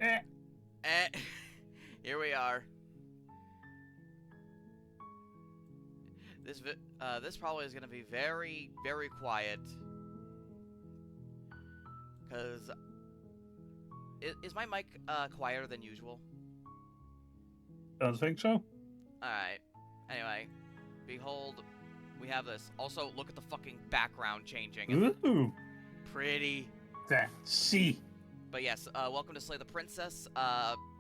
Eh. Here we are. This probably is gonna be very, very quiet. Cause is my mic quieter than usual? Don't think so. Alright. Anyway, behold, we have this. Also, look at the fucking background changing. Ooh. Pretty. See. But yes, welcome to Slay the Princess.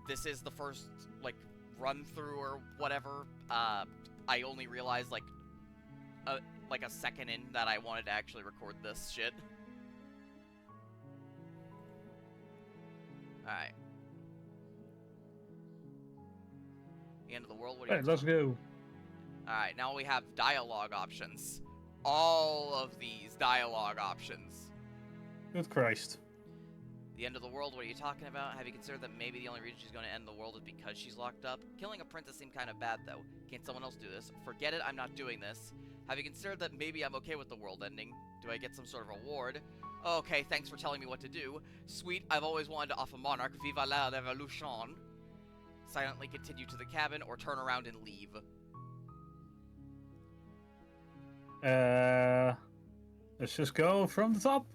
This is the first, like, run through or whatever. I only realized, like a second in that I wanted to actually record this shit. Alright. The end of the world, what are you Let's go. Alright, now we have dialogue options. All of these dialogue options. Good Christ. The end of the world, what are you talking about? Have you considered that maybe the only reason she's going to end the world is because she's locked up? Killing a princess seemed kind of bad, though. Can't someone else do this? Forget it, I'm not doing this. Have you considered that maybe I'm okay with the world ending? Do I get some sort of reward? Okay, thanks for telling me what to do. Sweet, I've always wanted to offer Monarch Viva la Revolution. Silently continue to the cabin or turn around and leave. Let's just go from the top.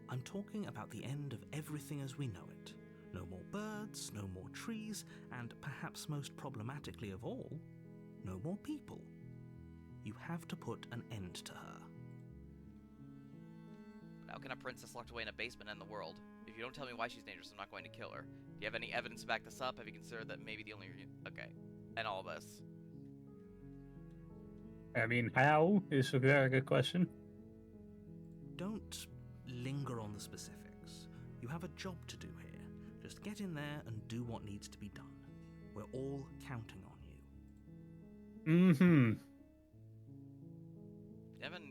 I'm talking about the end of everything as we know it. No more birds, no more trees, and perhaps most problematically of all, no more people. You have to put an end to her. How can a princess locked away in a basement end the world? If you don't tell me why she's dangerous, I'm not going to kill her. Do you have any evidence to back this up? Have you considered that maybe the only okay. And all this. I mean, how is a very good question. Don't linger on the specifics. You have a job to do here. Just get in there and do what needs to be done. We're all counting on you.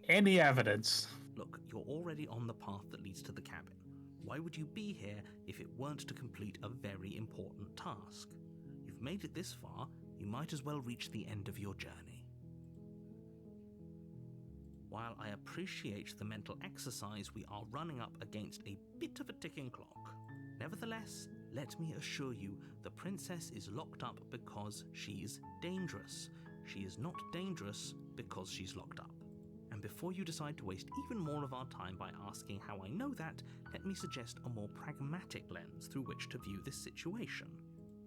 Any evidence? Look, you're already on the path that leads to the cabin. Why would you be here if it weren't to complete a very important task? You've made it this far, you might as well reach the end of your journey. While I appreciate the mental exercise, we are running up against a bit of a ticking clock. Nevertheless, let me assure you, the princess is locked up because she's dangerous. She is not dangerous because she's locked up. And before you decide to waste even more of our time by asking how I know that, let me suggest a more pragmatic lens through which to view this situation.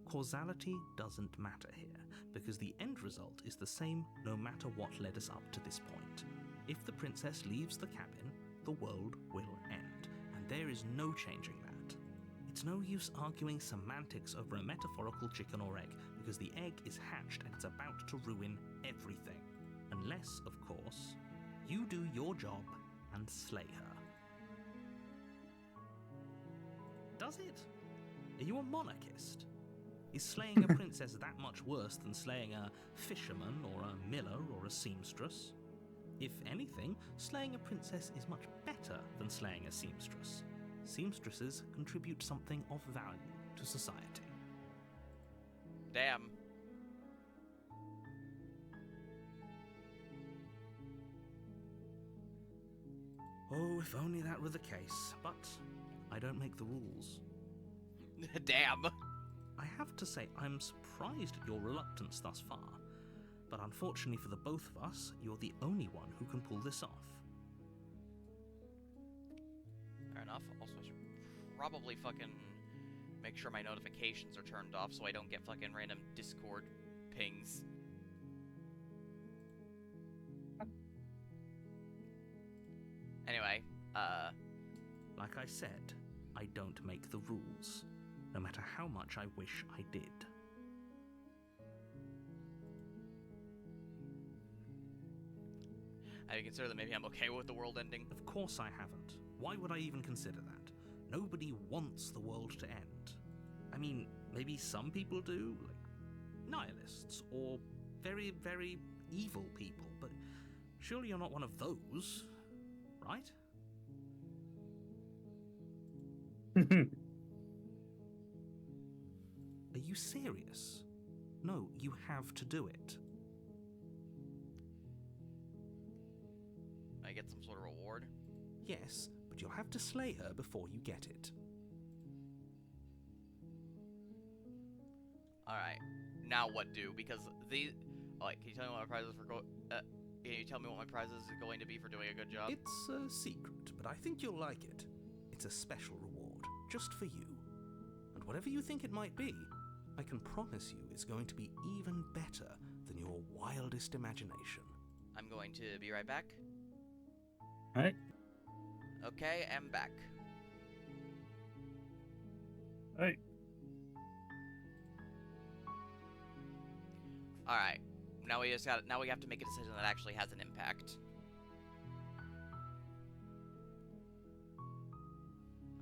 Causality doesn't matter here, because the end result is the same no matter what led us up to this point. If the princess leaves the cabin, the world will end, and there is no changing that. It's no use arguing semantics over a metaphorical chicken or egg, because the egg is hatched and it's about to ruin everything. Unless, of course, you do your job and slay her. Does it? Are you a monarchist? Is slaying a princess that much worse than slaying a fisherman or a miller or a seamstress? If anything, slaying a princess is much better than slaying a seamstress. Seamstresses contribute something of value to society. Damn. Oh, if only that were the case, but I don't make the rules. Damn. I have to say, I'm surprised at your reluctance thus far, but unfortunately for the both of us, you're the only one who can pull this off. Fair enough. Also, I should probably fucking make sure my notifications are turned off so I don't get fucking random Discord pings. Anyway, Like I said, I don't make the rules, no matter how much I wish I did. have you considered that maybe I'm okay with the world ending? Of course I haven't. Why would I even consider that? Nobody wants the world to end. I mean, maybe some people do, like nihilists, or very, very evil people, but surely you're not one of those, right? Are you serious? No, you have to do it. I get some sort of reward? Yes, but but you'll have to slay her before you get it. Alright. Now what do? Because the... Like, can you tell me what my prizes for can you tell me what my prizes are going to be for doing a good job? It's a secret, but I think you'll like it. It's a special reward, just for you. And whatever you think it might be, I can promise you it's going to be even better than your wildest imagination. I'm going to be right back. Right? Okay, I'm back. Right. Alright. Now we have to make a decision that actually has an impact.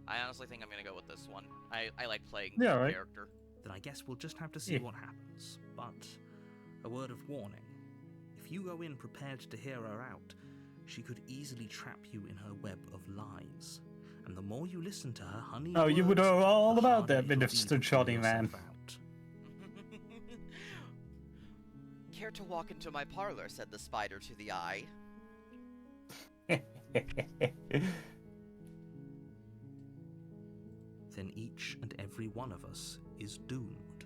I honestly think I'm gonna go with this one. I like playing the Yeah, right. character. Then I guess we'll just have to see Yeah. what happens. But a word of warning. If you go in prepared to hear her out, she could easily trap you in her web of lies. And the more you listen to her honey Oh, you would words, know all the about harder that it'll be Mr. to pull Johnny Man. yourself out. Care to walk into my parlor, said the spider to the eye. Then each and every one of us is doomed.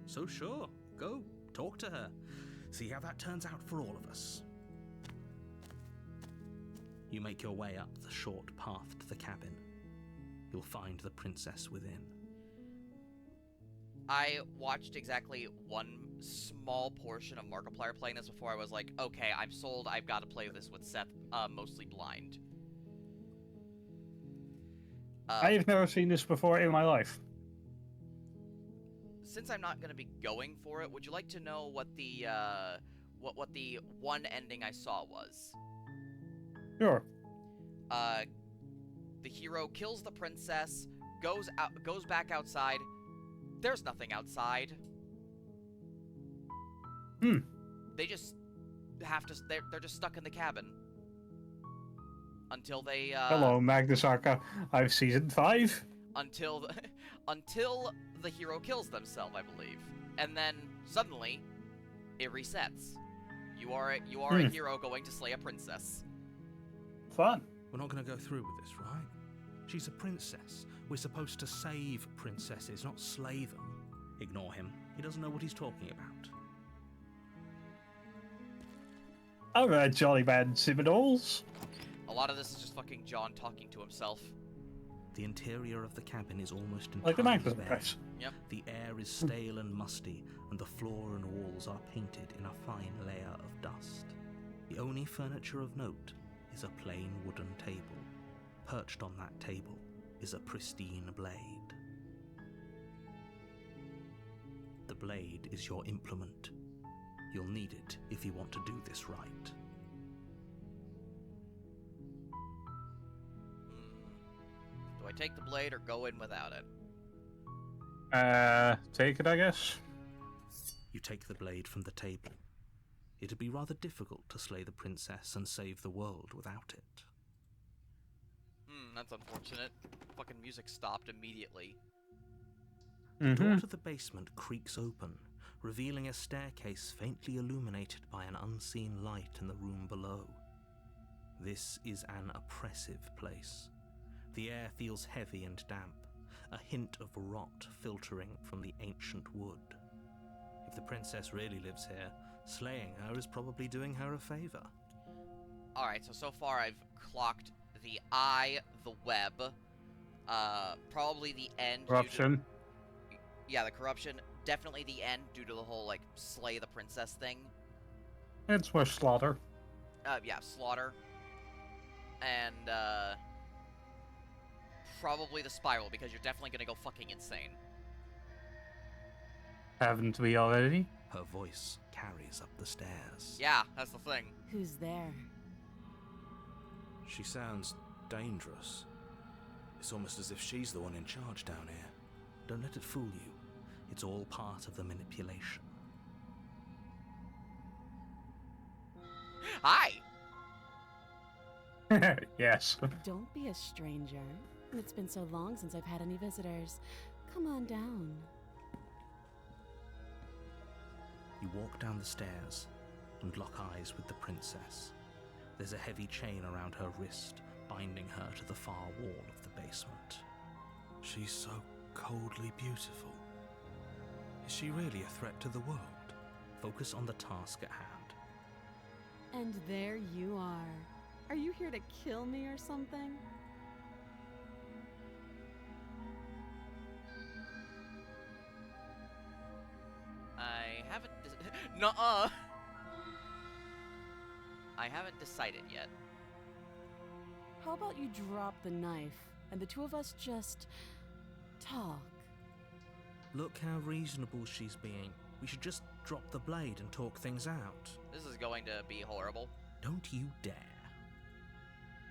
So sure, go, talk to her. See how that turns out for all of us. You make your way up the short path to the cabin. You'll find the princess within. I watched exactly one small portion of Markiplier playing this before I was like, okay, I'm sold, I've got to play this with Ceth, mostly blind. I've never seen this before in my life. Since I'm not going to be going for it, would you like to know what the, what the one ending I saw was? Sure. The hero kills the princess, goes back outside. There's nothing outside. They just have to. They're just stuck in the cabin until they. Hello, Magnus Arca. I've season 5. Until the hero kills themselves, I believe, and then suddenly it resets. You are a hero going to slay a princess. Fun. We're not going to go through with this, right? She's a princess. We're supposed to save princesses, not slay them. Ignore him. He doesn't know what he's talking about. Alright, Jolly Man Seminoles. A lot of this is just fucking John talking to himself. The interior of the cabin is almost entirely Like the Magnus bare. Press. Yep. The air is stale and musty, and the floor and walls are painted in a fine layer of dust. The only furniture of note is a plain wooden table. Perched on that table is a pristine blade. The blade is your implement. You'll need it if you want to do this right. Do I take the blade or go in without it? Take it, I guess. You take the blade from the table. It'd be rather difficult to slay the princess and save the world without it. That's unfortunate. Fucking music stopped immediately. The door to the basement creaks open, revealing a staircase faintly illuminated by an unseen light in the room below. This is an oppressive place. The air feels heavy and damp, a hint of rot filtering from the ancient wood. If the princess really lives here, slaying her is probably doing her a favor. Alright, so far I've clocked the eye, the web, probably the end. Corruption. Yeah, the corruption. Definitely the end due to the whole, like, slay the princess thing. It's more slaughter. Yeah, slaughter. And, probably the spiral, because you're definitely gonna go fucking insane. Haven't we already? Her voice carries up the stairs. Yeah, that's the thing. Who's there? She sounds dangerous. It's almost as if she's the one in charge down here. Don't let it fool you. It's all part of the manipulation. Hi! Yes. Don't be a stranger. It's been so long since I've had any visitors. Come on down. You walk down the stairs and lock eyes with the princess. There's a heavy chain around her wrist, binding her to the far wall of the basement. She's so coldly beautiful. Is she really a threat to the world? Focus on the task at hand. And there you are. Are you here to kill me or something? I haven't. Nuh-uh. I haven't decided yet. How about you drop the knife and the two of us just talk? Look how reasonable she's being. We should just drop the blade and talk things out. This is going to be horrible. Don't you dare.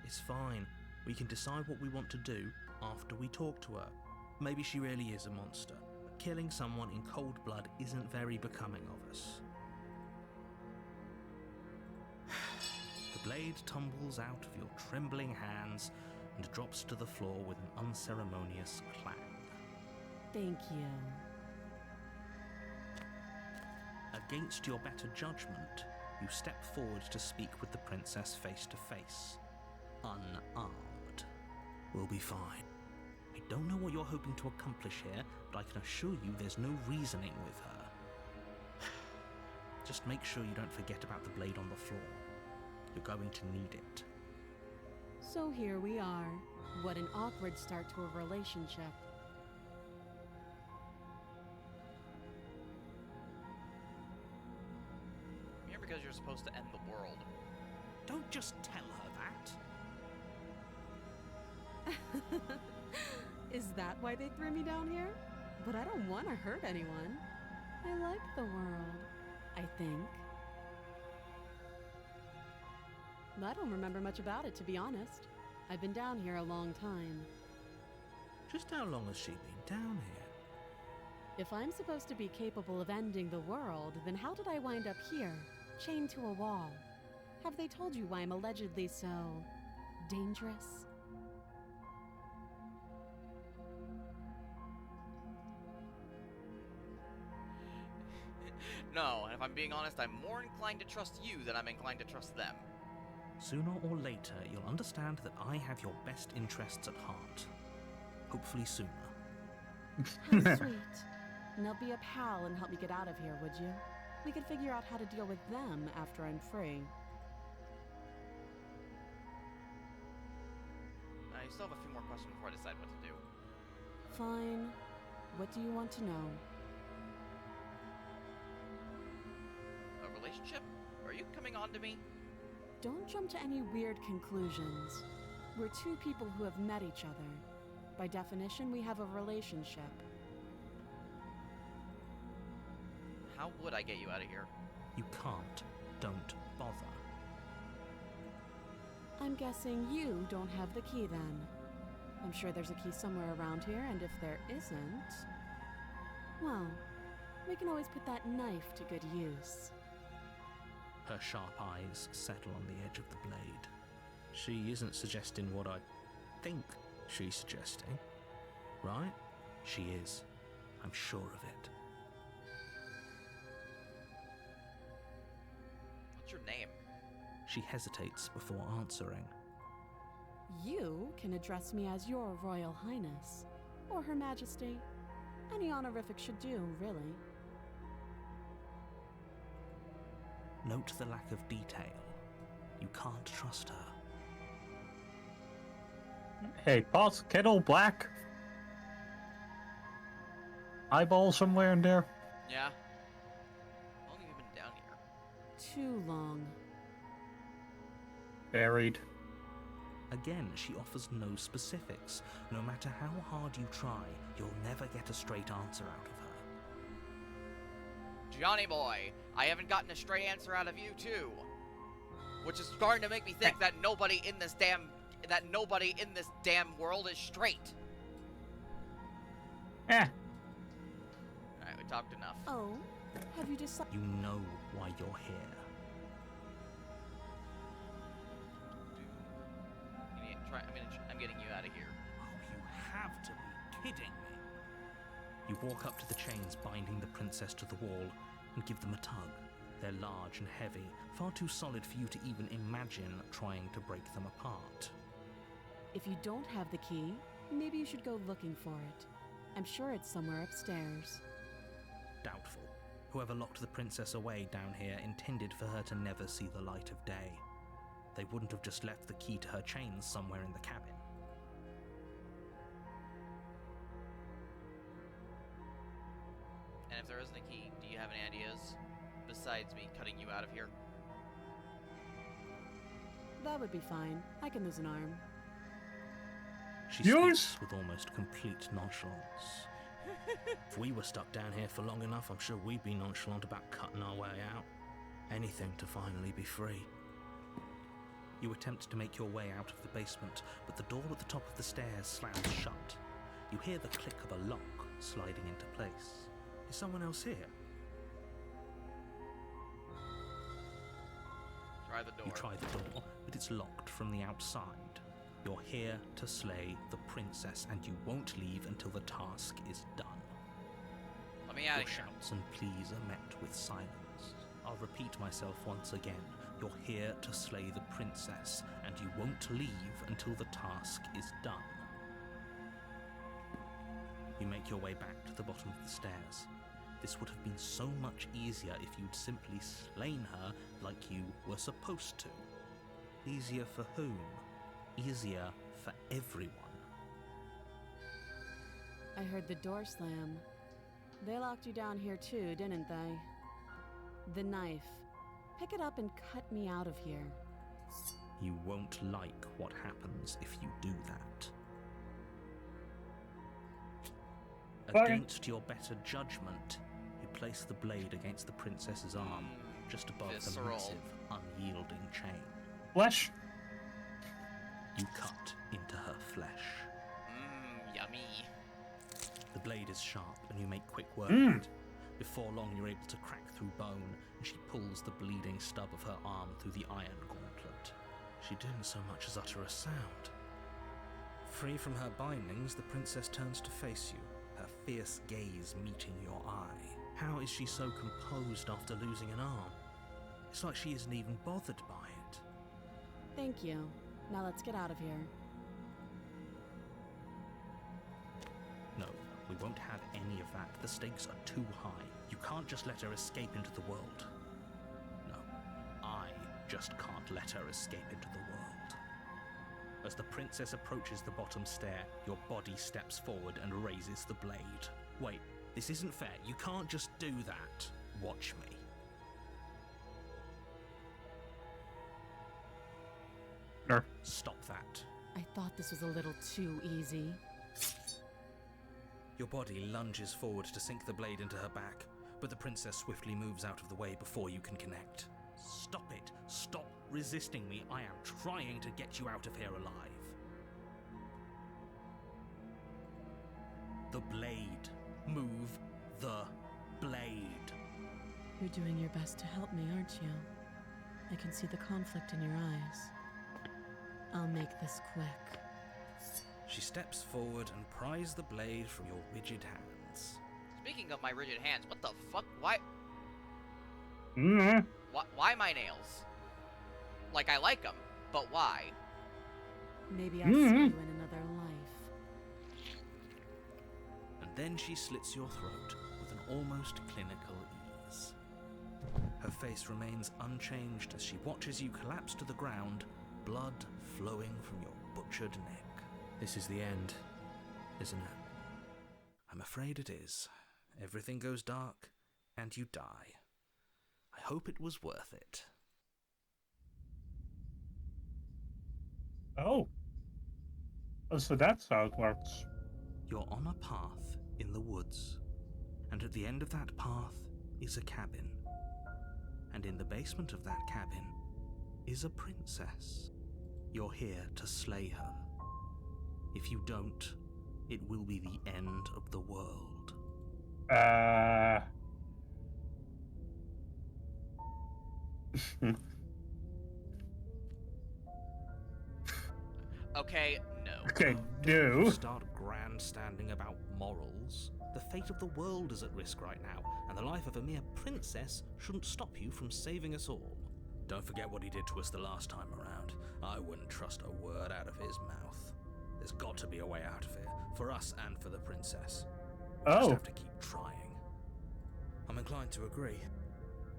It's fine. We can decide what we want to do after we talk to her. Maybe she really is a monster, but killing someone in cold blood isn't very becoming of us. The blade tumbles out of your trembling hands and drops to the floor with an unceremonious clang. Thank you. Against your better judgment, you step forward to speak with the princess face to face, unarmed. We'll be fine. I don't know what you're hoping to accomplish here, but I can assure you there's no reasoning with her. Just make sure you don't forget about the blade on the floor. You're going to need it. So here we are. What an awkward start to a relationship. You're because you're supposed to end the world. Don't just tell her that. Is that why they threw me down here? But I don't want to hurt anyone. I like the world, I think. I don't remember much about it, to be honest. I've been down here a long time. Just how long has she been down here? If I'm supposed to be capable of ending the world, then how did I wind up here, chained to a wall? Have they told you why I'm allegedly so dangerous? No, and if I'm being honest, I'm more inclined to trust you than I'm inclined to trust them. Sooner or later, you'll understand that I have your best interests at heart. Hopefully sooner. How sweet. Now be a pal and help me get out of here, would you? We could figure out how to deal with them after I'm free. I still have a few more questions before I decide what to do. Fine. What do you want to know? A relationship? Are you coming on to me? Don't jump to any weird conclusions. We're two people who have met each other. By definition, we have a relationship. How would I get you out of here? You can't. Don't bother. I'm guessing you don't have the key then. I'm sure there's a key somewhere around here, and if there isn't, well, we can always put that knife to good use. Her sharp eyes settle on the edge of the blade. She isn't suggesting what I think she's suggesting, right? She is. I'm sure of it. What's your name? She hesitates before answering. You can address me as Your Royal Highness, or Her Majesty. Any honorific should do, really. Note the lack of detail. You can't trust her. Hey, pot, kettle black. Eyeball somewhere in there. Yeah. How long have you been down here? Too long. Buried. Again, she offers no specifics. No matter how hard you try, you'll never get a straight answer out of her. Johnny boy, I haven't gotten a straight answer out of you too. Which is starting to make me think that nobody in this damn world is straight. Eh. Alright, we talked enough. Oh, have you decided? You know why you're here. I'm getting you out of here. Oh, you have to be kidding me. You walk up to the chains binding the princess to the wall and give them a tug. They're large and heavy, far too solid for you to even imagine trying to break them apart. If you don't have the key, maybe you should go looking for it. I'm sure it's somewhere upstairs. Doubtful. Whoever locked the princess away down here intended for her to never see the light of day. They wouldn't have just left the key to her chains somewhere in the cabin. And if there isn't a key, do you have any ideas? Besides me cutting you out of here? That would be fine. I can lose an arm. She Yours? speaks with almost complete nonchalance. If we were stuck down here for long enough, I'm sure we'd be nonchalant about cutting our way out. Anything to finally be free. You attempt to make your way out of the basement, but the door at the top of the stairs slams shut. You hear the click of a lock sliding into place. Is someone else here? Try the door. You try the door, but it's locked from the outside. You're here to slay the princess, and you won't leave until the task is done. Let me out Your of here. shouts and pleas are met with silence. I'll repeat myself once again. You're here to slay the princess, and you won't leave until the task is done. You make your way back to the bottom of the stairs. This would have been so much easier if you'd simply slain her like you were supposed to. Easier for whom? Easier for everyone. I heard the door slam. They locked you down here too, didn't they? The knife. Pick it up and cut me out of here. You won't like what happens if you do that. Fine. Against your better judgment, you place the blade against the princess's arm, just above Visceral. the massive, unyielding chain. Flesh? You cut into her flesh. Yummy. The blade is sharp, and you make quick work of it. Before long, you're able to crack through bone, and she pulls the bleeding stub of her arm through the iron gauntlet. She didn't so much as utter a sound. Free from her bindings, the princess turns to face you, her fierce gaze meeting your eye. How is she so composed after losing an arm? It's like she isn't even bothered by it. Thank you. Now let's get out of here. No, we won't have any of that. The stakes are too high. You can't just let her escape into the world. No, I just can't let her escape into the world. As the princess approaches the bottom stair, your body steps forward and raises the blade. Wait, this isn't fair. You can't just do that. Watch me. Sure. Stop that. I thought this was a little too easy. Your body lunges forward to sink the blade into her back, but the princess swiftly moves out of the way before you can connect. Stop it! Stop resisting me! I am trying to get you out of here alive. The blade. Move the blade. You're doing your best to help me, aren't you? I can see the conflict in your eyes. I'll make this quick. She steps forward and pries the blade from your rigid hands. Speaking of my rigid hands, what the fuck? Why Mm-hmm. why my nails? Like, I like them, but why? Maybe I'll see you in another life. And then she slits your throat with an almost clinical ease. Her face remains unchanged as she watches you collapse to the ground, blood flowing from your butchered neck. This is the end, isn't it? I'm afraid it is. Everything goes dark, and you die. I hope it was worth it. Oh. Oh, so that's how it works. You're on a path in the woods, and at the end of that path is a cabin. And in the basement of that cabin is a princess. You're here to slay her. If you don't, it will be the end of the world. Okay, no. Okay, Don't no. start grandstanding about morals. The fate of the world is at risk right now, and the life of a mere princess shouldn't stop you from saving us all. Don't forget what he did to us the last time around. I wouldn't trust a word out of his mouth. There's got to be a way out of here, for us and for the princess. We just Oh. have to keep trying. I'm inclined to agree.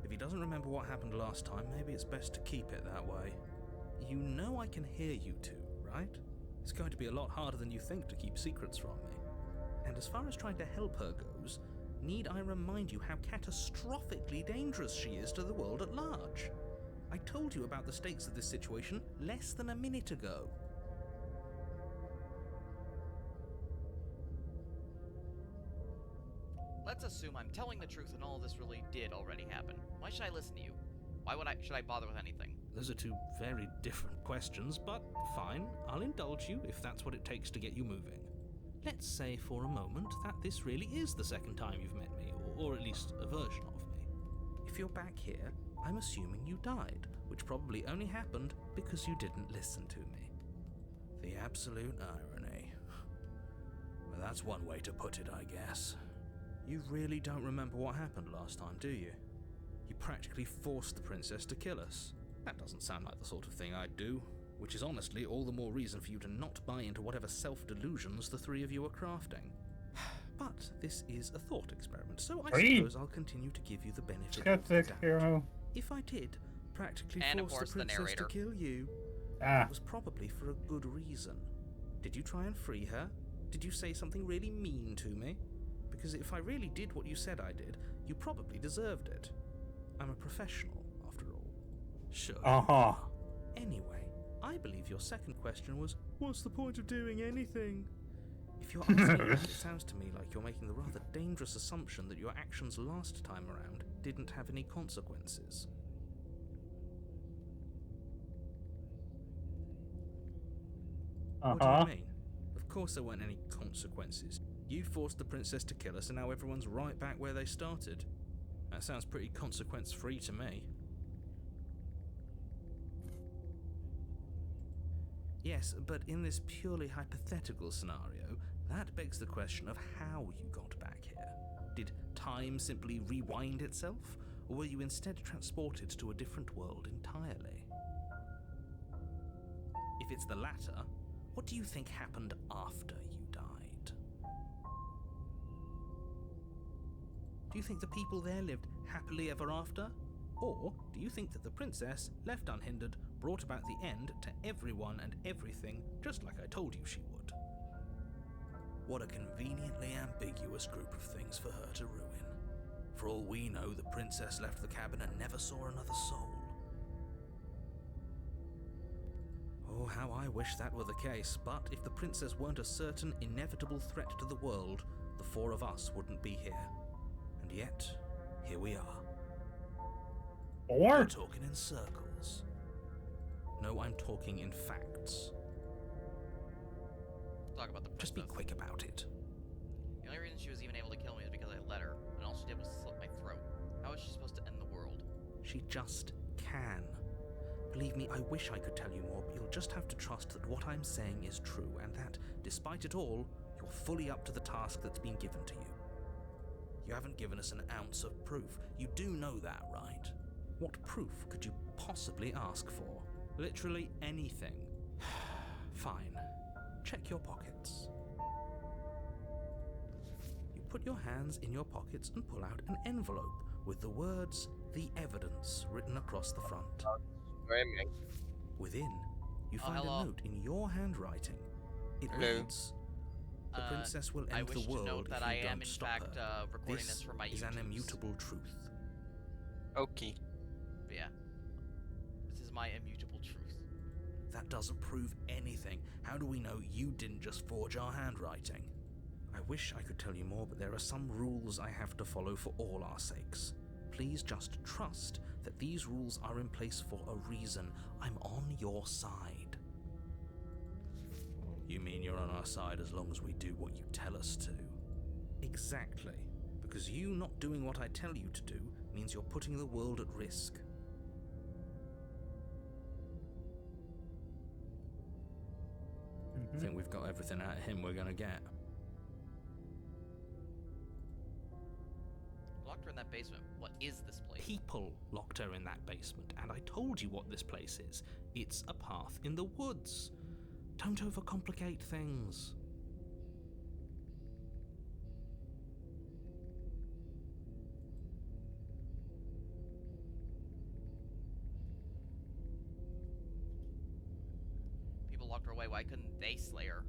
If he doesn't remember what happened last time, maybe it's best to keep it that way. You know I can hear you two, right? It's going to be a lot harder than you think to keep secrets from me. And as far as trying to help her goes, need I remind you how catastrophically dangerous she is to the world at large? I told you about the stakes of this situation less than a minute ago. Let's assume I'm telling the truth and all of this really did already happen. Why should I listen to you? Should I bother with anything? Those are two very different questions, but fine, I'll indulge you if that's what it takes to get you moving. Let's say for a moment that this really is the second time you've met me, or at least a version of me. If you're back here, I'm assuming you died, which probably only happened because you didn't listen to me. The absolute irony. Well, that's one way to put it, I guess. You really don't remember what happened last time, do you? You practically forced the princess to kill us. That doesn't sound like the sort of thing I'd do, which is honestly all the more reason for you to not buy into whatever self-delusions the three of you are crafting. But this is a thought experiment, so I suppose I'll continue to give you the benefit of the Skeptic doubt. hero. If I did practically And, of force course, the the princess to narrator. kill you, Ah. it was probably for a good reason. Did you try and free her? Did you say something really mean to me? Because if I really did what you said I did, you probably deserved it. I'm a professional, after all. Sure. Uh-huh. Anyway, I believe your second question was, what's the point of doing anything? If you're answering that, it sounds to me like you're making the rather dangerous assumption that your actions last time around didn't have any consequences. What do Uh-huh. you mean? Of course there weren't any consequences. You forced the princess to kill us and now everyone's right back where they started. That sounds pretty consequence-free to me. Yes, but in this purely hypothetical scenario, that begs the question of how you got back here. Did time simply rewind itself, or were you instead transported to a different world entirely? If it's the latter, what do you think happened after you died? Do you think the people there lived happily ever after? Or do you think that the princess, left unhindered, brought about the end to everyone and everything, just like I told you she would? What a conveniently ambiguous group of things for her to ruin. For all we know, the princess left the cabin and never saw another soul. Oh, how I wish that were the case, but if the princess weren't a certain, inevitable threat to the world, the four of us wouldn't be here. And yet, here we are. Or You're talking in circles. No, I'm talking in facts. Talk about the princess. Just be quick about it. The only reason she was even able to kill me is because I let her, and all she did was slit my throat. How is she supposed to end the world? She just can. Believe me, I wish I could tell you more, but you'll just have to trust that what I'm saying is true, and that, despite it all, you're fully up to the task that's been given to you. You haven't given us an ounce of proof. You do know that, right? What proof could you possibly ask for? Literally anything. Fine. Check your pockets. You put your hands in your pockets and pull out an envelope with the words, "The Evidence," written across the front. Within, you find hello. a note in your handwriting. It Hello. reads, "The princess will I end wish the world to note that if I you am don't in stop fact her. recording this for my is an YouTubes. immutable truth." Okay. But yeah, this is my immutable truth. That doesn't prove anything. How do we know you didn't just forge our handwriting? I wish I could tell you more, but there are some rules I have to follow for all our sakes. Please just trust that these rules are in place for a reason. I'm on your side. You mean you're on our side as long as we do what you tell us to? Exactly. Because you not doing what I tell you to do means you're putting the world at risk. I think we've got everything out of him we're gonna get. Locked her in that basement. What is this place? People locked her in that basement, and I told you what this place is. It's a path in the woods. Don't overcomplicate things. People locked her away. Why couldn't they slay her?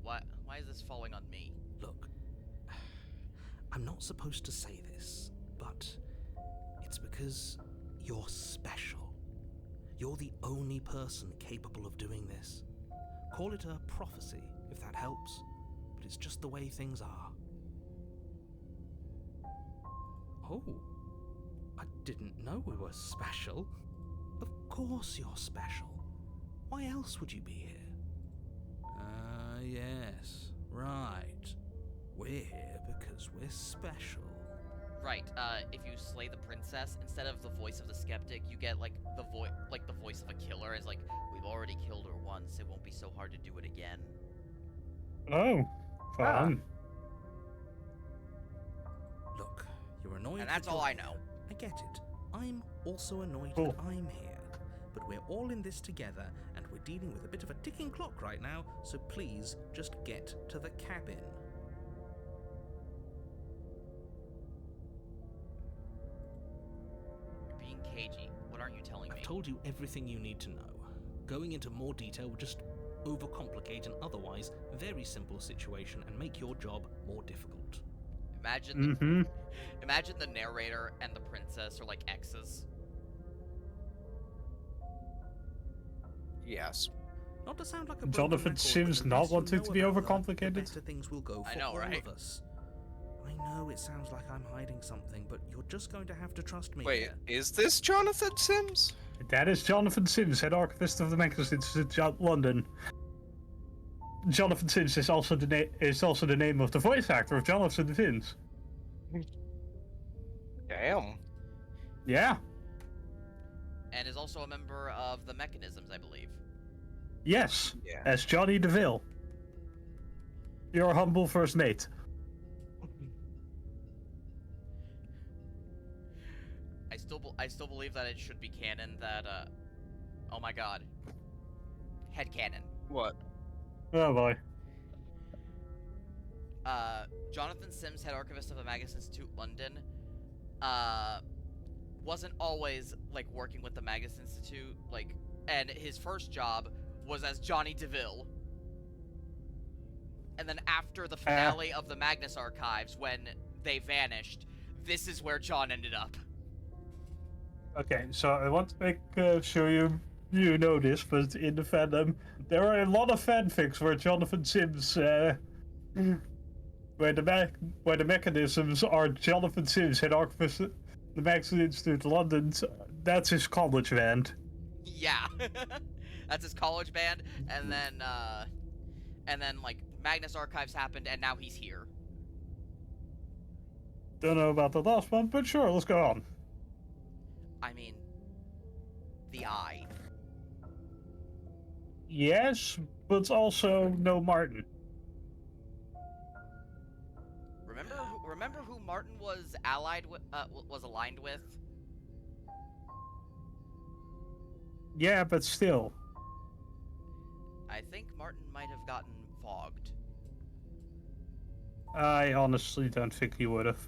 Why is this falling on me? Look, I'm not supposed to say this, but it's because you're special. You're the only person capable of doing this. Call it a prophecy, if that helps, but it's just the way things are. Oh, I didn't know we were special. Of course you're special. Why else would you be here? Yes, right. We're here because we're special. Right, if you slay the princess, instead of the voice of the skeptic, you get, like, the voice of a killer. It's like, we've already killed her once, it won't be so hard to do it again. Oh, fun. Look, you're annoyed. And that's that all you're I know. here. I get it. I'm also annoyed Cool. that I'm here. But we're all in this together, and we're dealing with a bit of a ticking clock right now, so please just get to the cabin. You're being cagey. What aren't you telling me? I've told you everything you need to know. Going into more detail would just overcomplicate an otherwise very simple situation and make your job more difficult. Imagine the narrator and the princess are like exes. Yes. Not to sound like a Jonathan broken record, Sims but the not less you wanting know to be about her, overcomplicated. the better things will go for I know, all right? of us. I know it sounds like I'm hiding something, but you're just going to have to trust me Wait, here. is this Jonathan Sims? That is Jonathan Sims, head archivist of the Magnus Institute, London. Jonathan Sims is also the name of the voice actor of Jonathan Sims. Damn. Yeah. And is also a member of the Mechanisms, I believe. Yes. Yeah. As Johnny DeVille. Your humble first mate. I still believe that it should be canon that, oh my god. Headcanon. What? Oh boy. Jonathan Sims, head archivist of the Magus Institute, London, wasn't always, like, working with the Magus Institute, like, and his first job was as Johnny DeVille. And then after the finale of the Magnus Archives, when they vanished, this is where John ended up. Okay, so I want to make sure you know this, but in the fandom, there are a lot of fanfics where Jonathan Sims, where the mechanisms are Jonathan Sims, head archivist of the Magnus Institute, London. That's his college band. Yeah. That's his college band, and then, like, Magnus Archives happened, and now he's here. Don't know about the last one, but sure, let's go on. I mean, the Eye. Yes, but also no Martin. Remember who Martin was allied with, was aligned with? Yeah, but still. I think Martin might have gotten fogged. I honestly don't think he would have.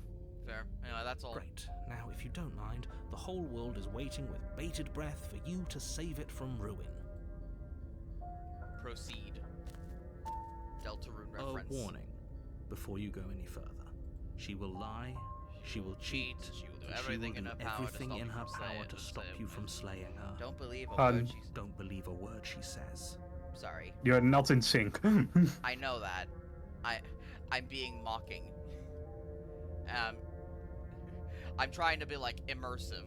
Fair. Anyway, that's all. Great. Now, if you don't mind, the whole world is waiting with bated breath for you to save it from ruin. Proceed. Deltarune A reference. warning, before you go any further. She will lie, she will cheat, She will do and everything she in will her do power to everything stop in you her from power slaying- to stop you from slaying her. Don't believe a Hun. word she's... Don't believe a word she says. Sorry. You're not in sync. I know that. I'm being mocking. I'm trying to be, like, immersive.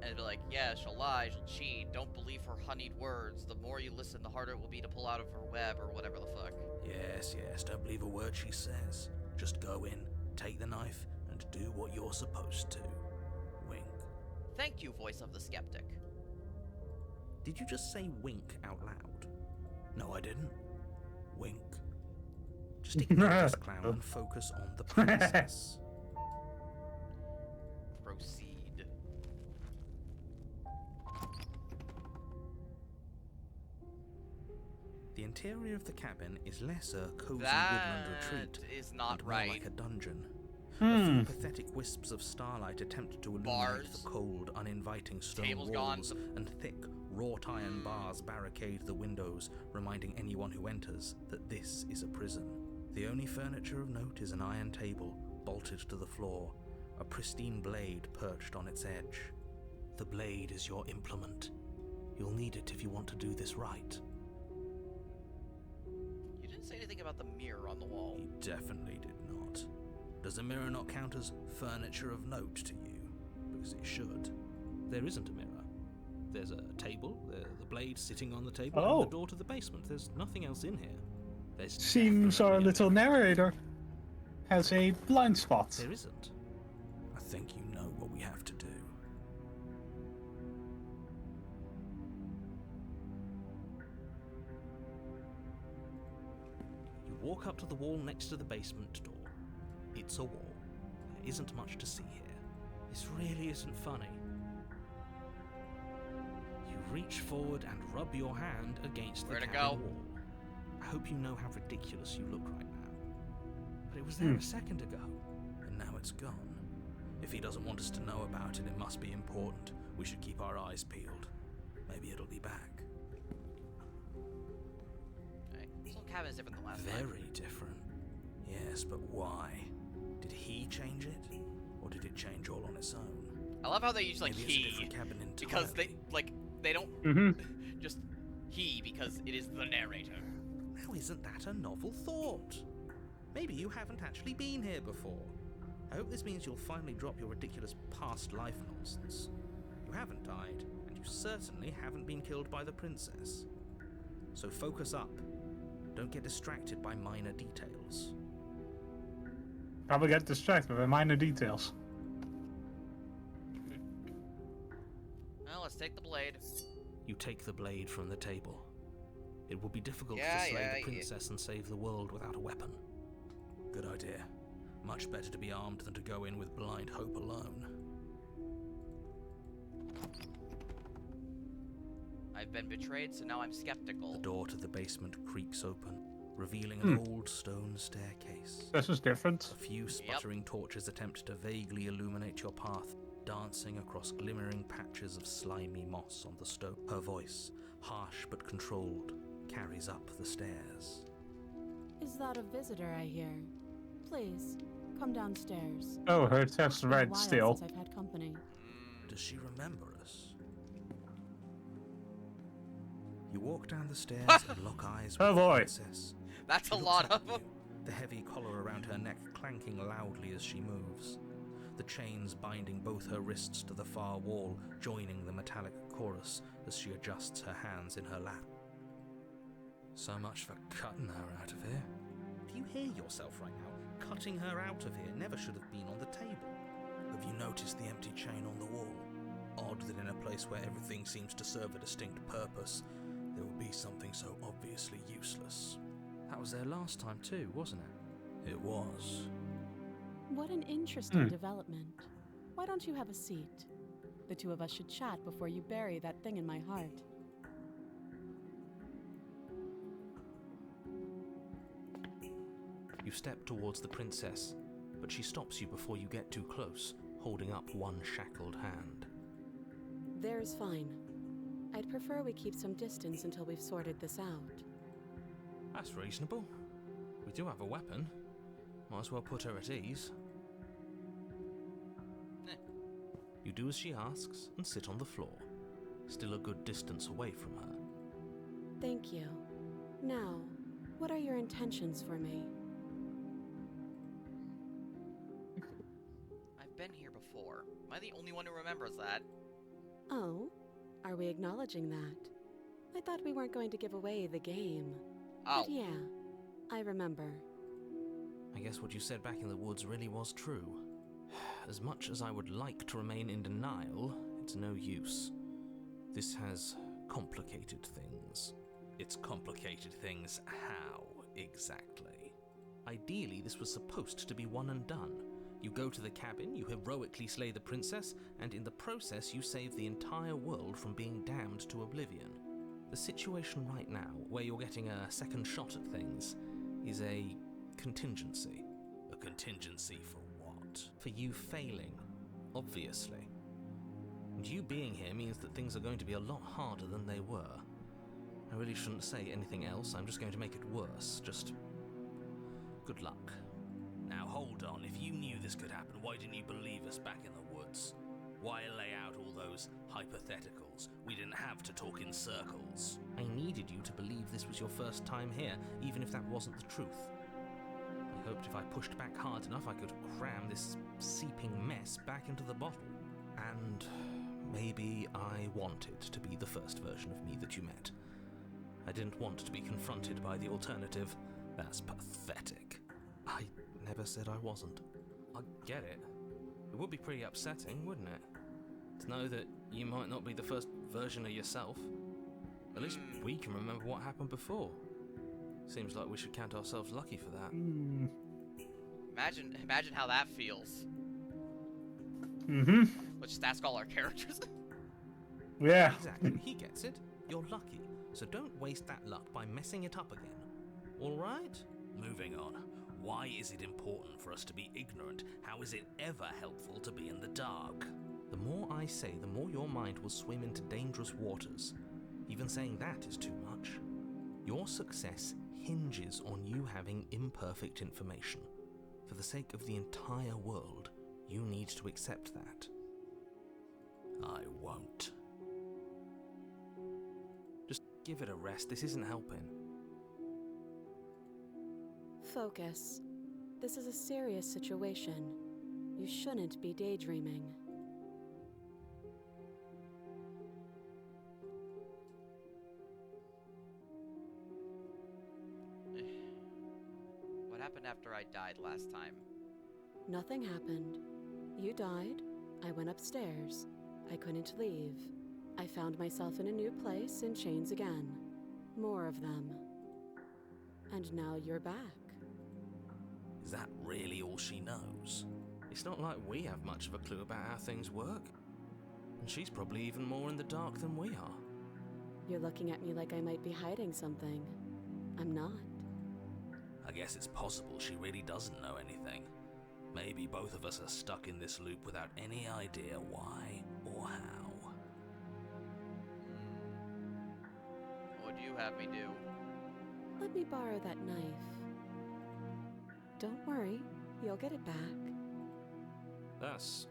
And be like, yeah, she'll lie, she'll cheat, don't believe her honeyed words. The more you listen, the harder it will be to pull out of her web, or whatever the fuck. Yes, don't believe a word she says. Just go in, take the knife, and do what you're supposed to. Wink. Thank you, voice of the skeptic. Did you just say wink out loud? No, I didn't. Wink. Just ignore this clown and focus on the princess. Proceed. interior of the cabin is less a cozy That woodland retreat is not and more right. like a dungeon. A few pathetic wisps of starlight attempt to illuminate Bars. the cold, uninviting stone Tables gone. walls, and thick, wrought iron bars barricade the windows, reminding anyone who enters that this is a prison. The only furniture of note is an iron table, bolted to the floor, a pristine blade perched on its edge. The blade is your implement. You'll need it if you want to do this right. You didn't say anything about the mirror on the wall. He definitely did not. Does a mirror not count as furniture of note to you? Because it should. There isn't a mirror. There's a table, the blade sitting on the table, Oh. and the door to the basement. There's nothing else in here. There's Seems our definitely a little mirror. narrator has a blind spot. There isn't. I think you know what we have to do. You walk up to the wall next to the basement door. It's a wall. There isn't much to see here. This really isn't funny. You reach forward and rub your hand against the Where to cabin go? wall. I hope you know how ridiculous you look right now. But it was there a second ago, and now it's gone. If he doesn't want us to know about it, it must be important. We should keep our eyes peeled. Maybe it'll be back. Right. This whole cabin is different than last time. Very different. Yes, but why? Did he change it? Or did it change all on its own? I love how they use like Maybe it's a he different cabin because they entirely. they don't Mm-hmm. just he because it is the narrator. Now isn't that a novel thought? Maybe you haven't actually been here before. I hope this means you'll finally drop your ridiculous past life nonsense. You haven't died, and you certainly haven't been killed by the princess. So focus up. Don't get distracted by minor details. Probably get distracted by minor details. Well, let's take the blade. You take the blade from the table. It will be difficult Yeah, to slay yeah, the princess and save the world without a weapon. Good idea. Much better to be armed than to go in with blind hope alone. I've been betrayed, so now I'm The skeptical. door to the basement creaks open, revealing an old stone staircase. This is different. A few sputtering torches attempt to vaguely illuminate your path, dancing across glimmering patches of slimy moss on the stone. Her voice, harsh but controlled, carries up the stairs. Is that a visitor I hear? Please, come downstairs. Oh, her text It's been a right while still. since I've had company. Does she remember us? You walk down the stairs and lock eyes with Oh the boy. princess. That's She a looks lot up of at them. you, the heavy collar around her neck clanking loudly as she moves. The chains binding both her wrists to the far wall, joining the metallic chorus as she adjusts her hands in her lap. So much for cutting her out of here. Do you hear yourself right now? Cutting her out of here never should have been on the table. Have you noticed the empty chain on the wall? Odd that in a place where everything seems to serve a distinct purpose, there would be something so obviously useless. That was there last time too, wasn't it? It was. What an interesting development. Why don't you have a seat? The two of us should chat before you bury that thing in my heart. You step towards the princess, but she stops you before you get too close, holding up one shackled hand. There's fine. I'd prefer we keep some distance until we've sorted this out. That's reasonable. We do have a weapon. Might as well put her at ease. You do as she asks and sit on the floor, still a good distance away from her. Thank you. Now, what are your intentions for me? I've been here before. Am I the only one who remembers that? Oh? Are we acknowledging that? I thought we weren't going to give away the game. Oh. But yeah, I remember. I guess what you said back in the woods really was true. As much as I would like to remain in denial, it's no use. This has complicated things. It's complicated things how, exactly? Ideally, this was supposed to be one and done. You go to the cabin, you heroically slay the princess, and in the process you save the entire world from being damned to oblivion. The situation right now, where you're getting a second shot at things, is a contingency. A contingency for what? For you failing, obviously. And you being here means that things are going to be a lot harder than they were. I really shouldn't say anything else, I'm just going to make it worse. Just good luck. Now hold on, if you knew this could happen, why didn't you believe us back in the woods? Why lay out all those hypotheticals? We didn't have to talk in circles. I needed you to believe this was your first time here, even if that wasn't the truth. I hoped if I pushed back hard enough I could cram this seeping mess back into the bottle. And maybe I wanted to be the first version of me that you met. I didn't want to be confronted by the alternative. That's pathetic. I never said I wasn't. I get it. It would be pretty upsetting, wouldn't it? To know that you might not be the first version of yourself. At least we can remember what happened before. Seems like we should count ourselves lucky for that. Imagine how that feels. Mm-hmm. Let's just ask all our characters. Yeah. Exactly, he gets it. You're lucky. So don't waste that luck by messing it up again. Alright? Moving on. Why is it important for us to be ignorant? How is it ever helpful to be in the dark? The more I say, the more your mind will swim into dangerous waters. Even saying that is too much. Your success hinges on you having imperfect information. For the sake of the entire world, you need to accept that. I won't. Just give it a rest, this isn't helping. Focus. This is a serious situation. You shouldn't be daydreaming. What happened after I died last time? Nothing happened. You died. I went upstairs. I couldn't leave. I found myself in a new place in chains again. More of them. And now you're back. Is that really all she knows? It's not like we have much of a clue about how things work. And she's probably even more in the dark than we are. You're looking at me like I might be hiding something. I'm not. I guess it's possible she really doesn't know anything. Maybe both of us are stuck in this loop without any idea why or how. What do you have me do? Let me borrow that knife. Don't worry, you'll get it back. That's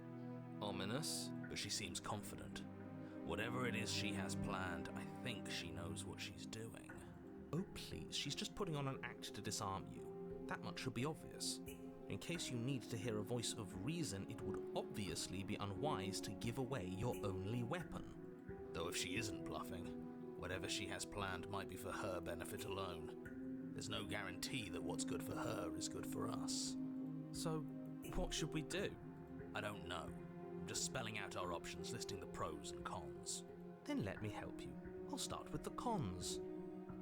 ominous. But she seems confident. Whatever it is she has planned, I think she knows what she's doing. Oh please, she's just putting on an act to disarm you. That much should be obvious. In case you need to hear a voice of reason, it would obviously be unwise to give away your only weapon. Though if she isn't bluffing, whatever she has planned might be for her benefit alone. There's no guarantee that what's good for her is good for us. So, what should we do? I don't know. I'm just spelling out our options, listing the pros and cons. Then let me help you. I'll start with the cons.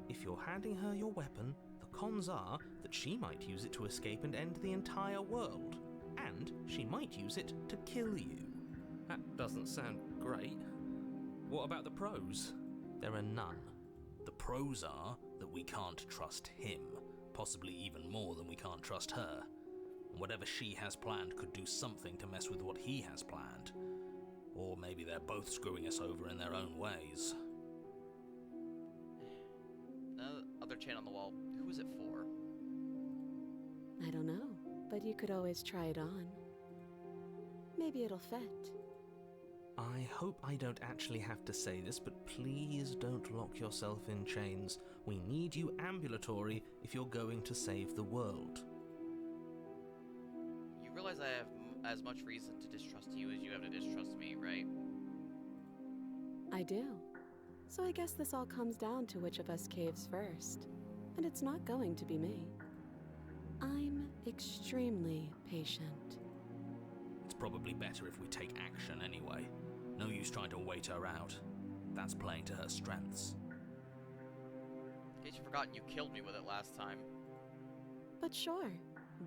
If you're handing her your weapon, the cons are that she might use it to escape and end the entire world. And she might use it to kill you. That doesn't sound great. What about the pros? There are none. The pros are that we can't trust him, possibly even more than we can't trust her. And whatever she has planned could do something to mess with what he has planned. Or maybe they're both screwing us over in their own ways. The other chain on the wall, who is it for? I don't know, but you could always try it on. Maybe it'll fit. I hope I don't actually have to say this, but please don't lock yourself in chains. We need you ambulatory if you're going to save the world. You realize I have as much reason to distrust you as you have to distrust me, right? I do. So I guess this all comes down to which of us caves first. And it's not going to be me. I'm extremely patient. It's probably better if we take action anyway. No use trying to wait her out. That's playing to her strengths. In case you've forgotten, you killed me with it last time. But sure,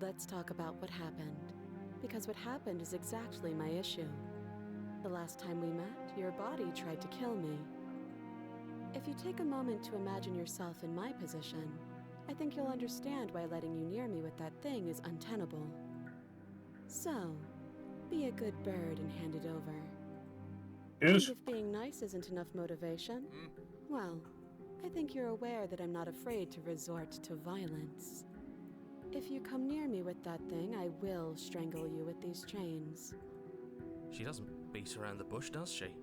let's talk about what happened. Because what happened is exactly my issue. The last time we met, your body tried to kill me. If you take a moment to imagine yourself in my position, I think you'll understand why letting you near me with that thing is untenable. So, be a good bird and hand it over. Yes. And if being nice isn't enough motivation, well, I think you're aware that I'm not afraid to resort to violence. If you come near me with that thing, I will strangle you with these chains. She doesn't beat around the bush, does she?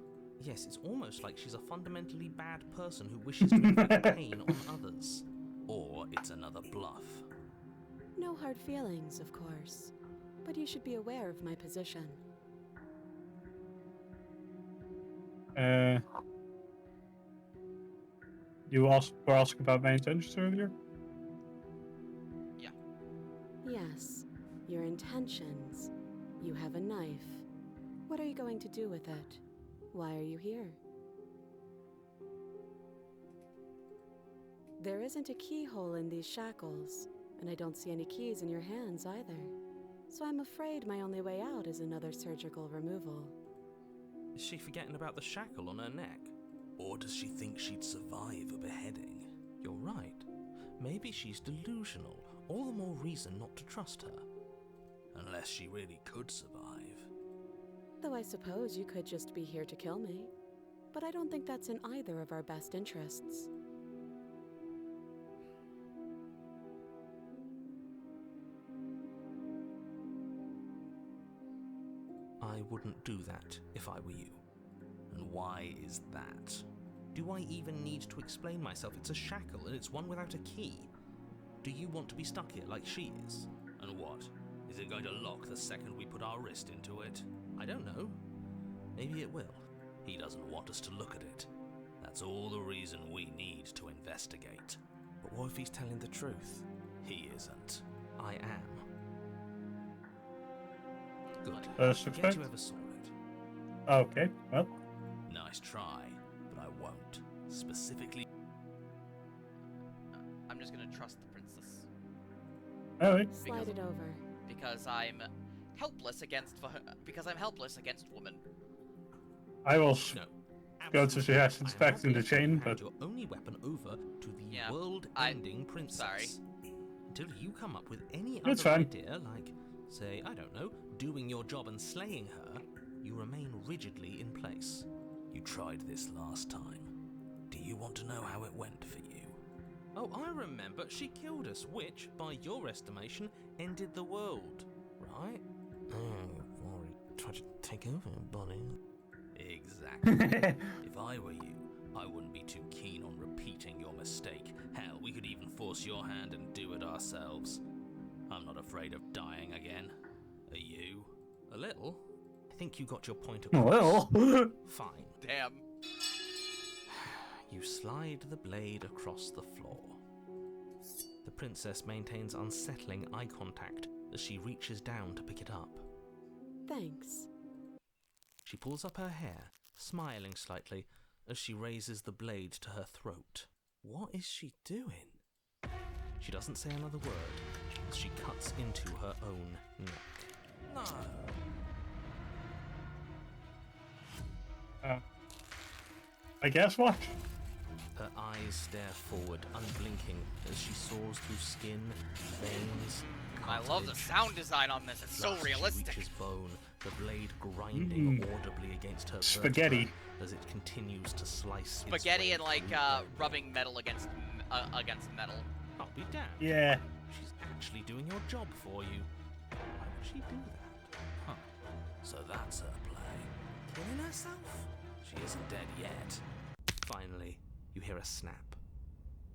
Yes, it's almost like she's a fundamentally bad person who wishes to inflict pain on others. Or it's another bluff. No hard feelings, of course, but you should be aware of my position. You were asking about my intentions earlier? Yes, your intentions. You have a knife. What are you going to do with it? Why are you here? There isn't a keyhole in these shackles, and I don't see any keys in your hands either. So I'm afraid my only way out is another surgical removal. Is she forgetting about the shackle on her neck? Or does she think she'd survive a beheading? You're right. Maybe she's delusional. All the more reason not to trust her. Unless she really could survive. Though I suppose you could just be here to kill me. But I don't think that's in either of our best interests. I wouldn't do that if I were you. And why is that? Do I even need to explain myself? It's a shackle and it's one without a key. Do you want to be stuck here like she is? And what? Is it going to lock the second we put our wrist into it? I don't know. Maybe it will. He doesn't want us to look at it. That's all the reason we need to investigate. But what if he's telling the truth? He isn't. I am. Good. Suspect? Forget you ever saw it. Okay, well. Nice try, but I won't. Specifically. I'm just gonna trust the princess. Alright. Slide it over. Because I'm helpless against women. I will No. go to suggest I am inspecting the obviously chain, hand but your only weapon over to the Yeah, world-ending princess. sorry. Until you come up with any It's other fine. idea, like, say, I don't know, doing your job and slaying her, you remain rigidly in place. You tried this last time. Do you want to know how it went for you? Oh, I remember. She killed us, which, by your estimation, ended the world, right? Oh, Rory tried to take over, buddy. Exactly. If I were you, I wouldn't be too keen on repeating your mistake. Hell, we could even force your hand and do it ourselves. I'm not afraid of dying again. Are you? A little. I think you got your point well. across. Fine. Damn. You slide the blade across the floor. The princess maintains unsettling eye contact as she reaches down to pick it up. Thanks. She pulls up her hair, smiling slightly as she raises the blade to her throat. What is she doing? She doesn't say another word as she cuts into her own neck. No. I guess what? Her eyes stare forward, unblinking, as she soars through skin, veins. I love the cartilage. sound design on this. It's so Last, realistic. She reaches bone, the blade grinding audibly against her Spaghetti. vertebrae as it continues to slice Spaghetti its and way like through bone. rubbing metal against metal. I'll be damned. Yeah. She's actually doing your job for you. Why would she do that? Huh. So that's her play. Killing herself? She isn't dead yet. Finally, you hear a snap.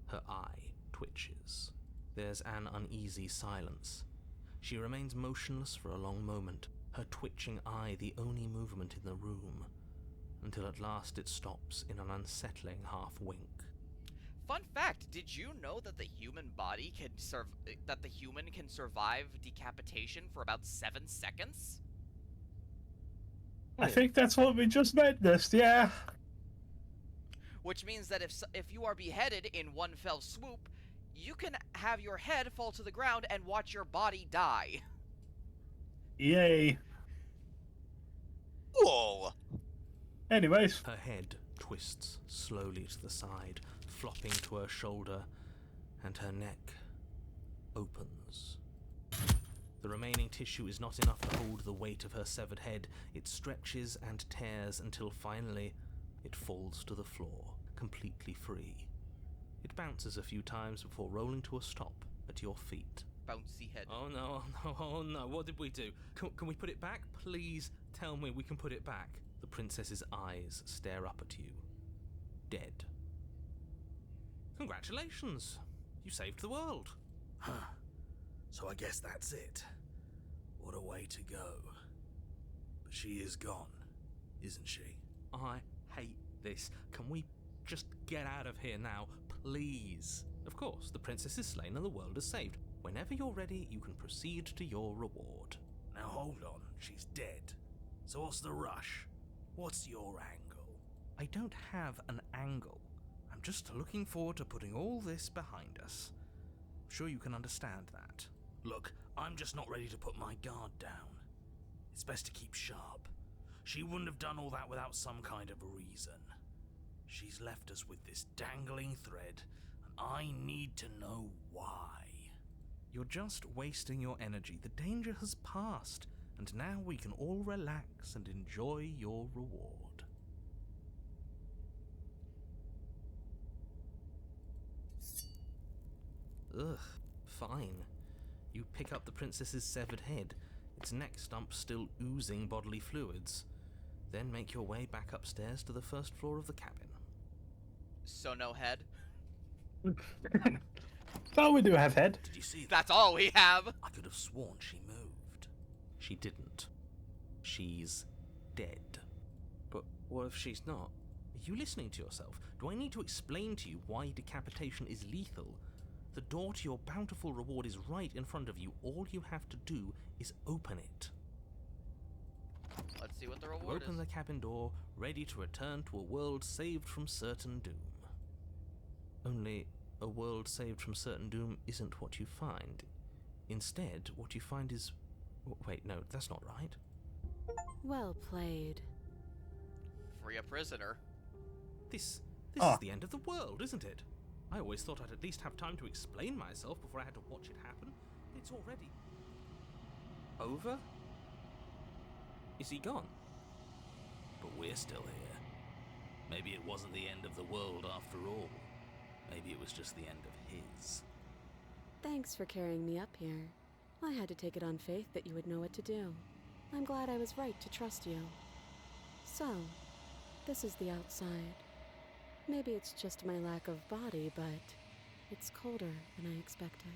Her eye twitches. There's an uneasy silence. She remains motionless for a long moment, her twitching eye the only movement in the room, until at last it stops in an unsettling half-wink. Fun fact: did you know that the human body can survive decapitation for about 7 seconds? I think that's what we just witnessed, yeah. Which means that if you are beheaded in one fell swoop, you can have your head fall to the ground and watch your body die. Yay. Whoa! Anyways, Her head twists slowly to the side, flopping to her shoulder, and her neck opens. The remaining tissue is not enough to hold the weight of her severed head. It stretches and tears until finally it falls to the floor, completely free. It bounces a few times before rolling to a stop at your feet. Bouncy head. Oh no, oh no, what did we do? Can we put it back? Please tell me we can put it back. The princess's eyes stare up at you. Dead. Congratulations! You saved the world. Huh. So I guess that's it. What a way to go. But she is gone, isn't she? I hate this. Can we just get out of here now, please? Of course, the princess is slain and the world is saved. Whenever you're ready, you can proceed to your reward. Now hold on, she's dead. So what's the rush? What's your angle? I don't have an angle. I'm just looking forward to putting all this behind us. I'm sure you can understand that. Look, I'm just not ready to put my guard down. It's best to keep sharp. She wouldn't have done all that without some kind of a reason. She's left us with this dangling thread, and I need to know why. You're just wasting your energy. The danger has passed, and now we can all relax and enjoy your reward. Ugh, fine. You pick up the princess's severed head, its neck stump still oozing bodily fluids. Then make your way back upstairs to the first floor of the cabin. So no head? Well, we do have head. Did you see that? That's all we have! I could have sworn she moved. She didn't. She's dead. But what if she's not? Are you listening to yourself? Do I need to explain to you why decapitation is lethal? The door to your bountiful reward is right in front of you. All you have to do is open it. Let's see what the You reward open is. the cabin door, ready to return to a world saved from certain doom. Only, a world saved from certain doom isn't what you find. Instead, what you find is... Wait, no, that's not right. Well played. Free a prisoner. This Ah. is the end of the world, isn't it? I always thought I'd at least have time to explain myself before I had to watch it happen. It's already... over? Is he gone? But we're still here. Maybe it wasn't the end of the world after all. Maybe it was just the end of his. Thanks for carrying me up here. I had to take it on faith that you would know what to do. I'm glad I was right to trust you. So, this is the outside. Maybe it's just my lack of body, but it's colder than I expected.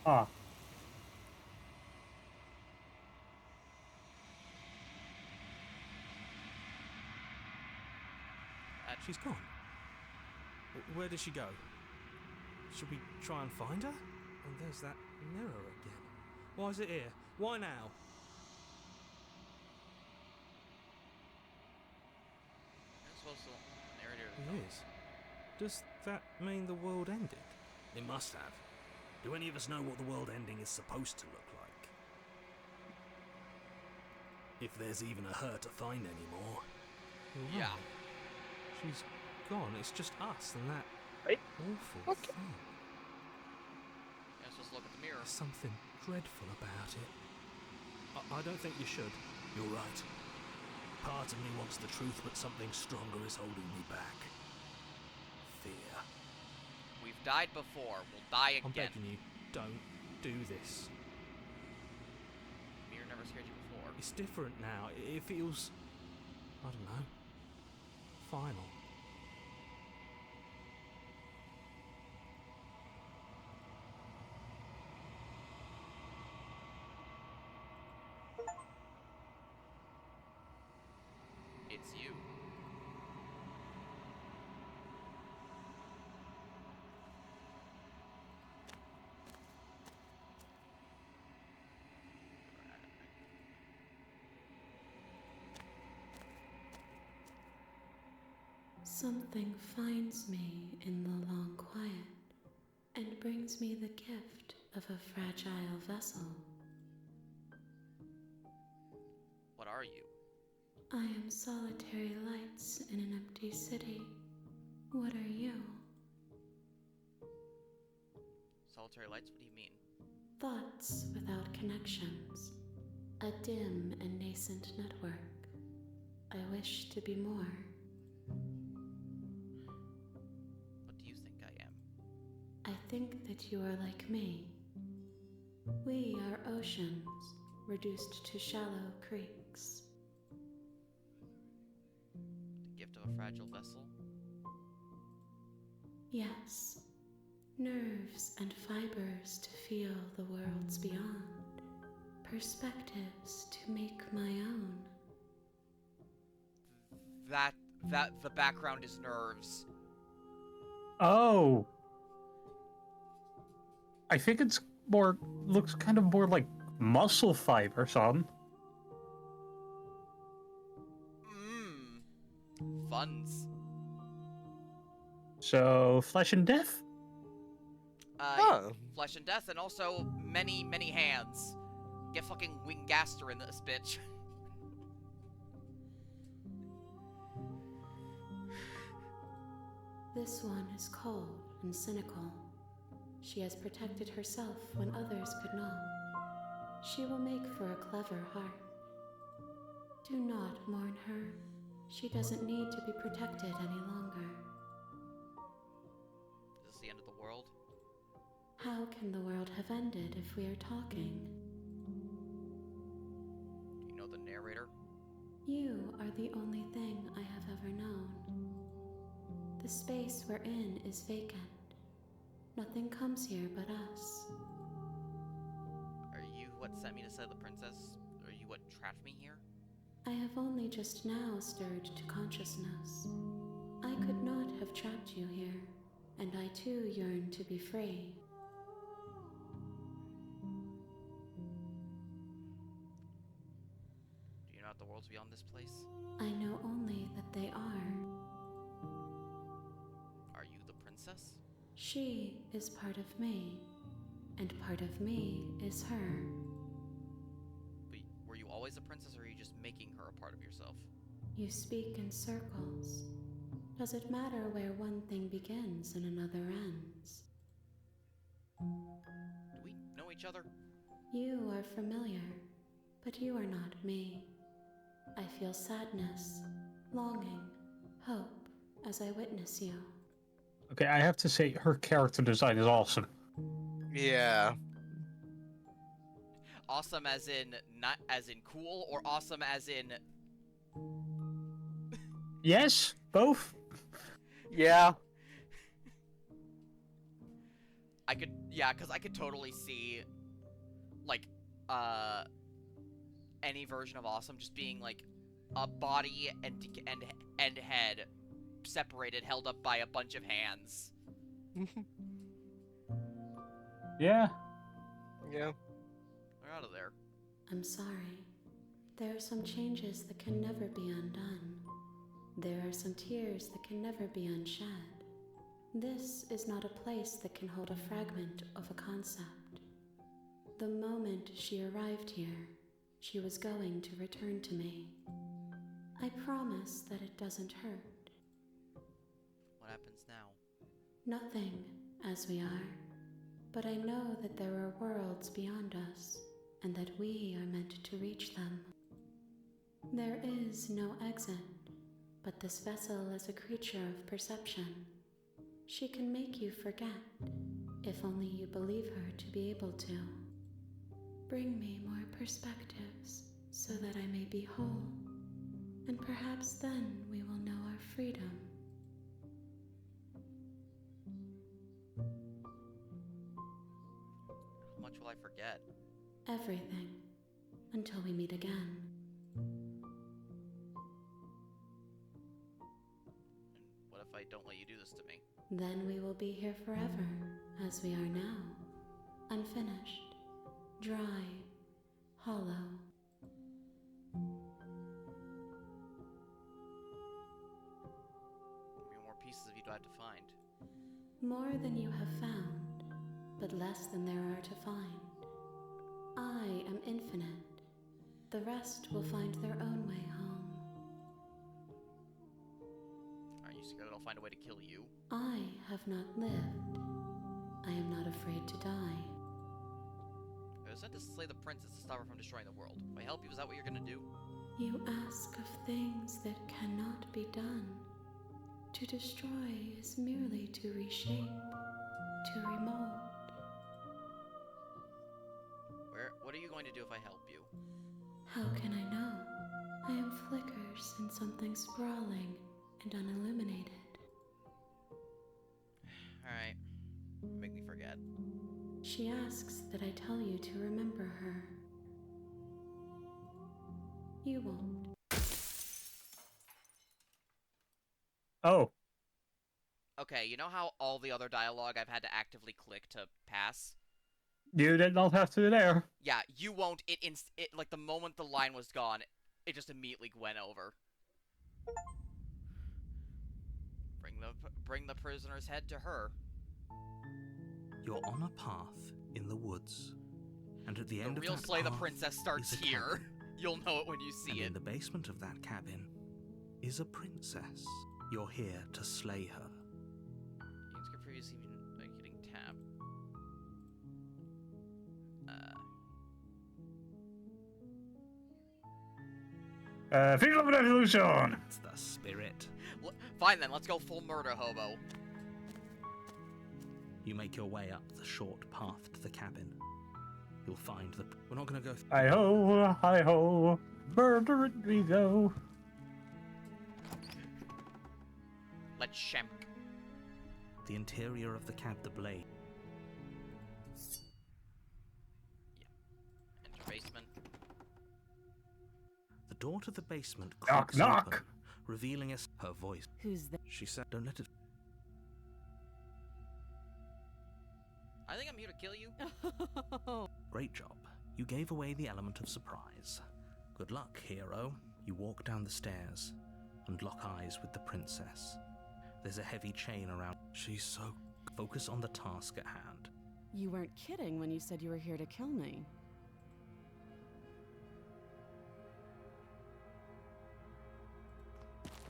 Ah. She's gone. Where did she go? Should we try and find her? And there's that mirror again. Why is it here? Why now? I suppose the narrator. It is. Does that mean the world ended? It must have. Do any of us know what the world ending is supposed to look like? If there's even a her to find anymore. You're Yeah. right. She's gone. It's just us and that Right. awful Okay. thing. Let's just look at the mirror. There's something dreadful about it. I don't think you should. You're right. Part of me wants the truth, but something stronger is holding me back. Fear. We've died before. We'll die I'm again. begging you, don't do this. Mirror never scared you before. It's different now. It feels... I don't know. Final. It's you. Something finds me in the long quiet and brings me the gift of a fragile vessel. What are you? I am solitary lights in an empty city. What are you? Solitary lights? What do you mean? Thoughts without connections. A dim and nascent network. I wish to be more. What do you think I am? I think that you are like me. We are oceans, reduced to shallow creeks. The gift of a fragile vessel? Yes, nerves and fibers to feel the worlds beyond. Perspectives to make my own. That the background is nerves. Oh. I think it's looks kind of more like muscle fiber, son. Funds. So, flesh and death? Oh. Flesh and death, and also many, many hands. Get fucking Wingaster in this bitch. This one is cold and cynical. She has protected herself when others could not. She will make for a clever heart. Do not mourn her. She doesn't need to be protected any longer. Is this the end of the world? How can the world have ended if we are talking? Do you know the narrator? You are the only thing I have ever known. The space we're in is vacant. Nothing comes here but us. Are you what sent me to slay the princess? Are you what trapped me here? I have only just now stirred to consciousness. I could not have trapped you here, and I too yearn to be free. Do you know what the world's beyond this place? I know only that they are. Are you the princess? She is part of me, and part of me is her. But were you always a princess, or are you just making her a part of yourself? You speak in circles. Does it matter where one thing begins and another ends? Do we know each other? You are familiar, but you are not me. I feel sadness, longing, hope as I witness you. Okay, I have to say, her character design is awesome. Yeah. Awesome as in not as in cool, or awesome as in Yes, both. Yeah. because I could totally see, like, any version of awesome just being like a body and head separated, held up by a bunch of hands. Yeah. Yeah. We're out of there. I'm sorry. There are some changes that can never be undone. There are some tears that can never be unshed. This is not a place that can hold a fragment of a concept. The moment she arrived here, she was going to return to me. I promise that it doesn't hurt. What happens now? Nothing, as we are. But I know that there are worlds beyond us, and that we are meant to reach them. There is no exit, but this vessel is a creature of perception. She can make you forget, if only you believe her to be able to. Bring me more perspectives, so that I may be whole, and perhaps then we will know our freedom. How much will I forget? Everything, until we meet again. And what if I don't let you do this to me? Then we will be here forever, as we are now. Unfinished, dry, hollow. How many more pieces of you do I have to find? More than you have found, but less than there are to find. I am infinite. The rest will find their own way home. scared that I'll find a way to kill you. I have not lived. I am not afraid to die. I was sent to slay the princess to stop her from destroying the world. If I help you, is that what you're gonna do? You ask of things that cannot be done. To destroy is merely to reshape, to remold. What are you going to do if I help you? How can I know? I am flickers in something sprawling and unilluminated. Alright. Make me forget. She asks that I tell you to remember her. You won't. Oh. Okay, you know how all the other dialogue I've had to actively click to pass? You did not have to there. Yeah, you won't. It like the moment the line was gone, it just immediately went over. Bring the prisoner's head to her. You're on a path in the woods, and at the end The of real that Slay the path Princess starts is a here. cabin. You'll know it when you see And it. in the basement of that cabin is a princess. You're here to slay her. You can skip previous even by hitting tab. Field of Revolution! That's the spirit. Fine then, let's go full murder hobo. You make your way up the short path to the cabin. You'll find the... We're not going to go... Hi-ho, murder it we go. Let's shank. The interior of the cab, the blade. Enter basement. The door to the basement Knock, creaks knock. open, revealing us her voice. Who's there? She said, don't let it... I think I'm here to kill you. Great job. You gave away the element of surprise. Good luck, hero. You walk down the stairs and lock eyes with the princess. There's a heavy chain around. She's so... Focus on the task at hand. You weren't kidding when you said you were here to kill me.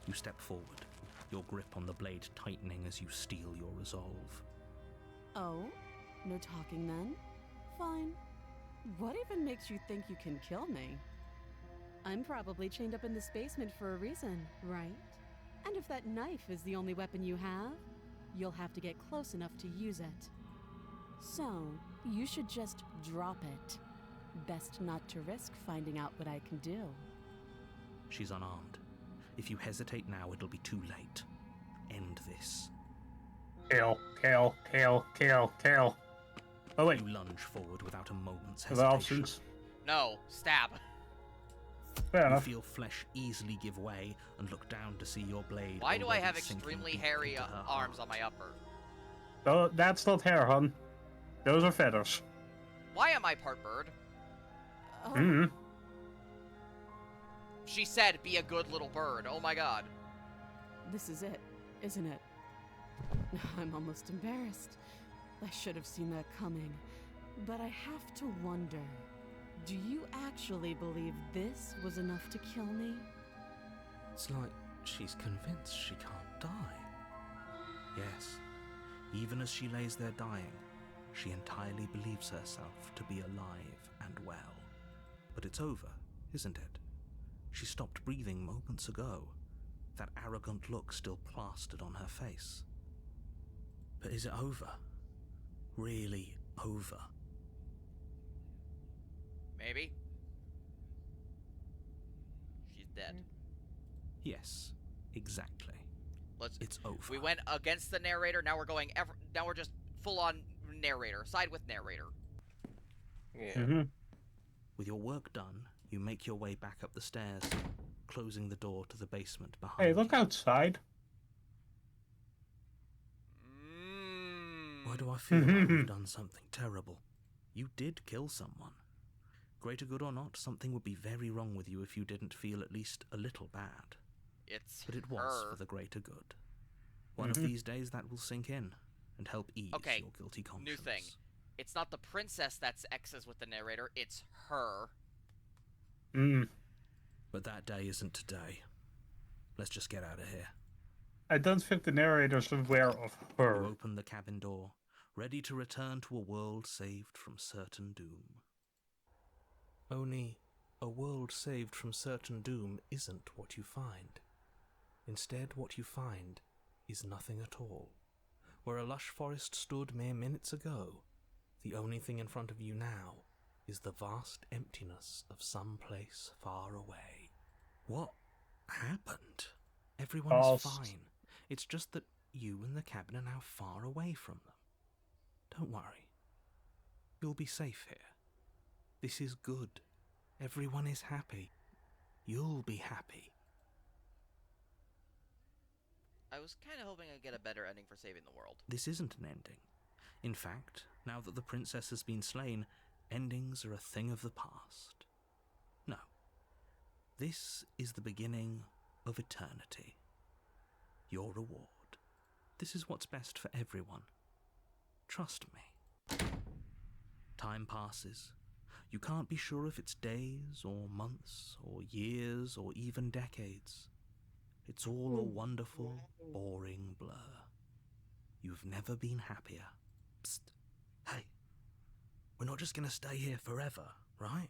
You step forward, your grip on the blade tightening as you steel your resolve. Oh? No talking then? Fine. What even makes you think you can kill me? I'm probably chained up in this basement for a reason, right? And if that knife is the only weapon you have, you'll have to get close enough to use it. So, you should just drop it. Best not to risk finding out what I can do. She's unarmed. If you hesitate now, it'll be too late. End this. Kill, kill, kill, kill, kill. Oh wait, You lunge forward without a moment's the hesitation. options. No, stab. Fair You enough. feel flesh easily give way and look down to see your blade. Why do I already have sinking extremely deep hairy into her arms heart. on my upper? Oh, that's not hair, hon. Those are feathers. Why am I part bird? Oh, Hmm. She said, be a good little bird. Oh my god. this is it, isn't it? I'm almost embarrassed. I should have seen that coming. But I have to wonder, do you actually believe this was enough to kill me? It's like she's convinced she can't die. Yes, even as she lays there dying, she entirely believes herself to be alive and well. But it's over, isn't it? She stopped breathing moments ago, that arrogant look still plastered on her face. But is it over? Really over? Maybe. She's dead. Yes, exactly. It's over. We went against the narrator. Now we're going. Now we're just full on narrator. Side with narrator. Yeah. Mm-hmm. With your work done, you make your way back up the stairs, closing the door to the basement behind Hey, you. look outside. Why do I feel like you've done something terrible? You did kill someone. Greater good or not, something would be very wrong with you if you didn't feel at least a little bad. It's But it was her. for the greater good. One of these days that will sink in and help ease Okay, your guilty conscience. New thing. It's not the princess that's X's with the narrator. It's her. Mm. But that day isn't today. Let's just get out of here. I don't think the narrator's aware of You her. open the cabin door, ready to return to a world saved from certain doom. Only, a world saved from certain doom isn't what you find. Instead, what you find is nothing at all. Where a lush forest stood mere minutes ago, the only thing in front of you now is the vast emptiness of some place far away. What happened? Everyone is fine. It's just that you and the cabin are now far away from them. Don't worry. You'll be safe here. This is good. Everyone is happy. You'll be happy. I was kind of hoping I'd get a better ending for saving the world. This isn't an ending. In fact, now that the princess has been slain, endings are a thing of the past. No. This is the beginning of eternity. Your reward. This is what's best for everyone. Trust me. Time passes. You can't be sure if it's days or months or years or even decades. It's all a wonderful, boring blur. You've never been happier. Psst. Hey. We're not just gonna stay here forever, right?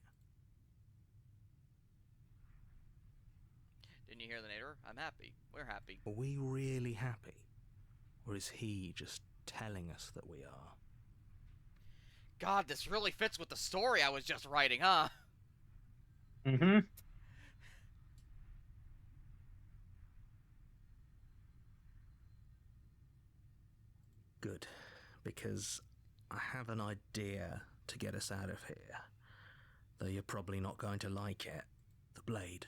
Didn't you hear the narrator? I'm happy. We're happy. Are we really happy? Or is he just telling us that we are? God, this really fits with the story I was just writing, huh? Mm-hmm. Good, because I have an idea to get us out of here. Though you're probably not going to like it. The blade.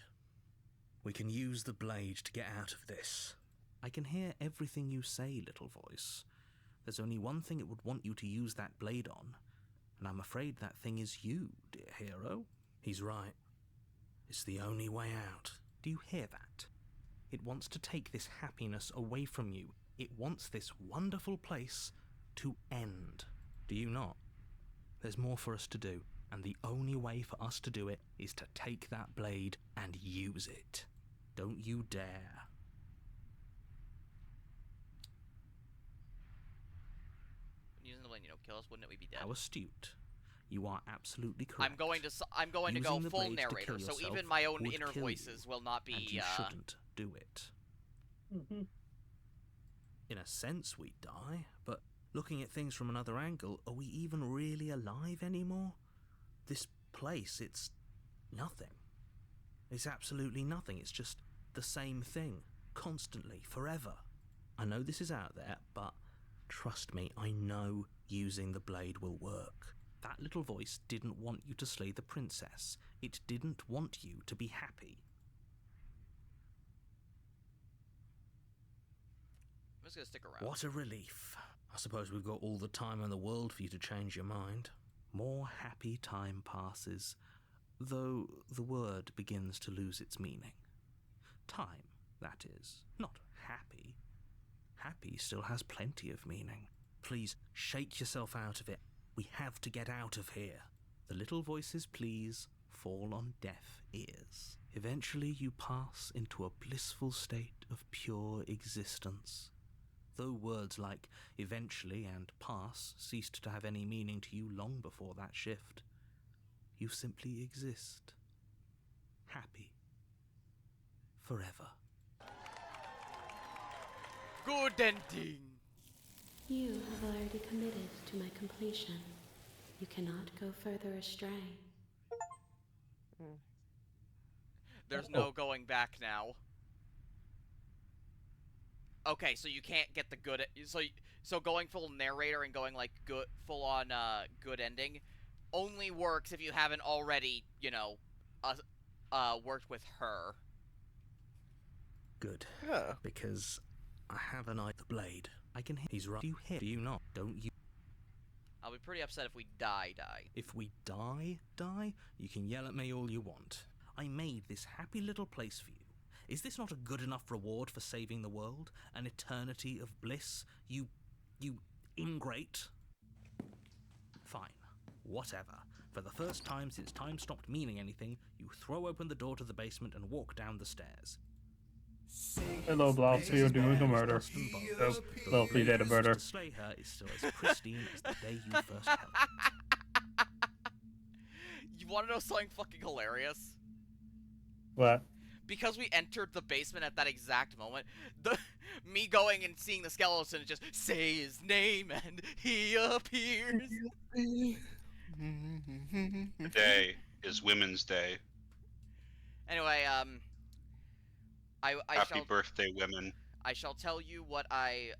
We can use the blade to get out of this. I can hear everything you say, little voice. There's only one thing it would want you to use that blade on, and I'm afraid that thing is you, dear hero. He's right. It's the only way out. Do you hear that? It wants to take this happiness away from you. It wants this wonderful place to end. Do you not? There's more for us to do, and the only way for us to do it is to take that blade and use it. Don't you dare. Using the blade, kill us, wouldn't we be dead? How astute. You are absolutely correct. I'm going to go Using the full blade to narrator, kill so yourself even my own would inner kill voices you, will not be. And you shouldn't do it. Mm-hmm. In a sense, we die, but looking at things from another angle, are we even really alive anymore? This place, it's nothing. It's absolutely nothing. It's just the same thing, constantly, forever. I know this is out there, but trust me, I know using the blade will work. That little voice didn't want you to slay the princess. It didn't want you to be happy. I'm just gonna stick around. What a relief. I suppose we've got all the time in the world for you to change your mind. More happy time passes, though the word begins to lose its meaning. Time, that is, not happy. Happy still has plenty of meaning. Please, shake yourself out of it. We have to get out of here. The little voices, please, fall on deaf ears. Eventually you pass into a blissful state of pure existence. Though words like eventually and pass ceased to have any meaning to you long before that shift, you simply exist. Happy. Forever. Good ending! You have already committed to my completion. You cannot go further astray. There's no going back now. Okay, so you can't get the good. So going full narrator and going like good, full on good ending, only works if you haven't already, worked with her. Good. Yeah. Because I have an eye. The blade. I can hear. He's right. Do you hear? Do you not? Don't you? I'll be pretty upset if we die. If we die, you can yell at me all you want. I made this happy little place for you. Is this not a good enough reward for saving the world? An eternity of bliss? You ingrate? Fine. Whatever. For the first time since time stopped meaning anything, you throw open the door to the basement and walk down the stairs. Hello, Blount. You're doing a murder. Custom bowl. Oh, The well, we did a blade murder. used to slay her is still as pristine as the day you first held it. You want to know something fucking hilarious? What? Because we entered the basement at that exact moment, me going and seeing the skeleton and just say his name and he appears. Today is Women's Day. Anyway, I Happy shall birthday, women. I shall tell you what I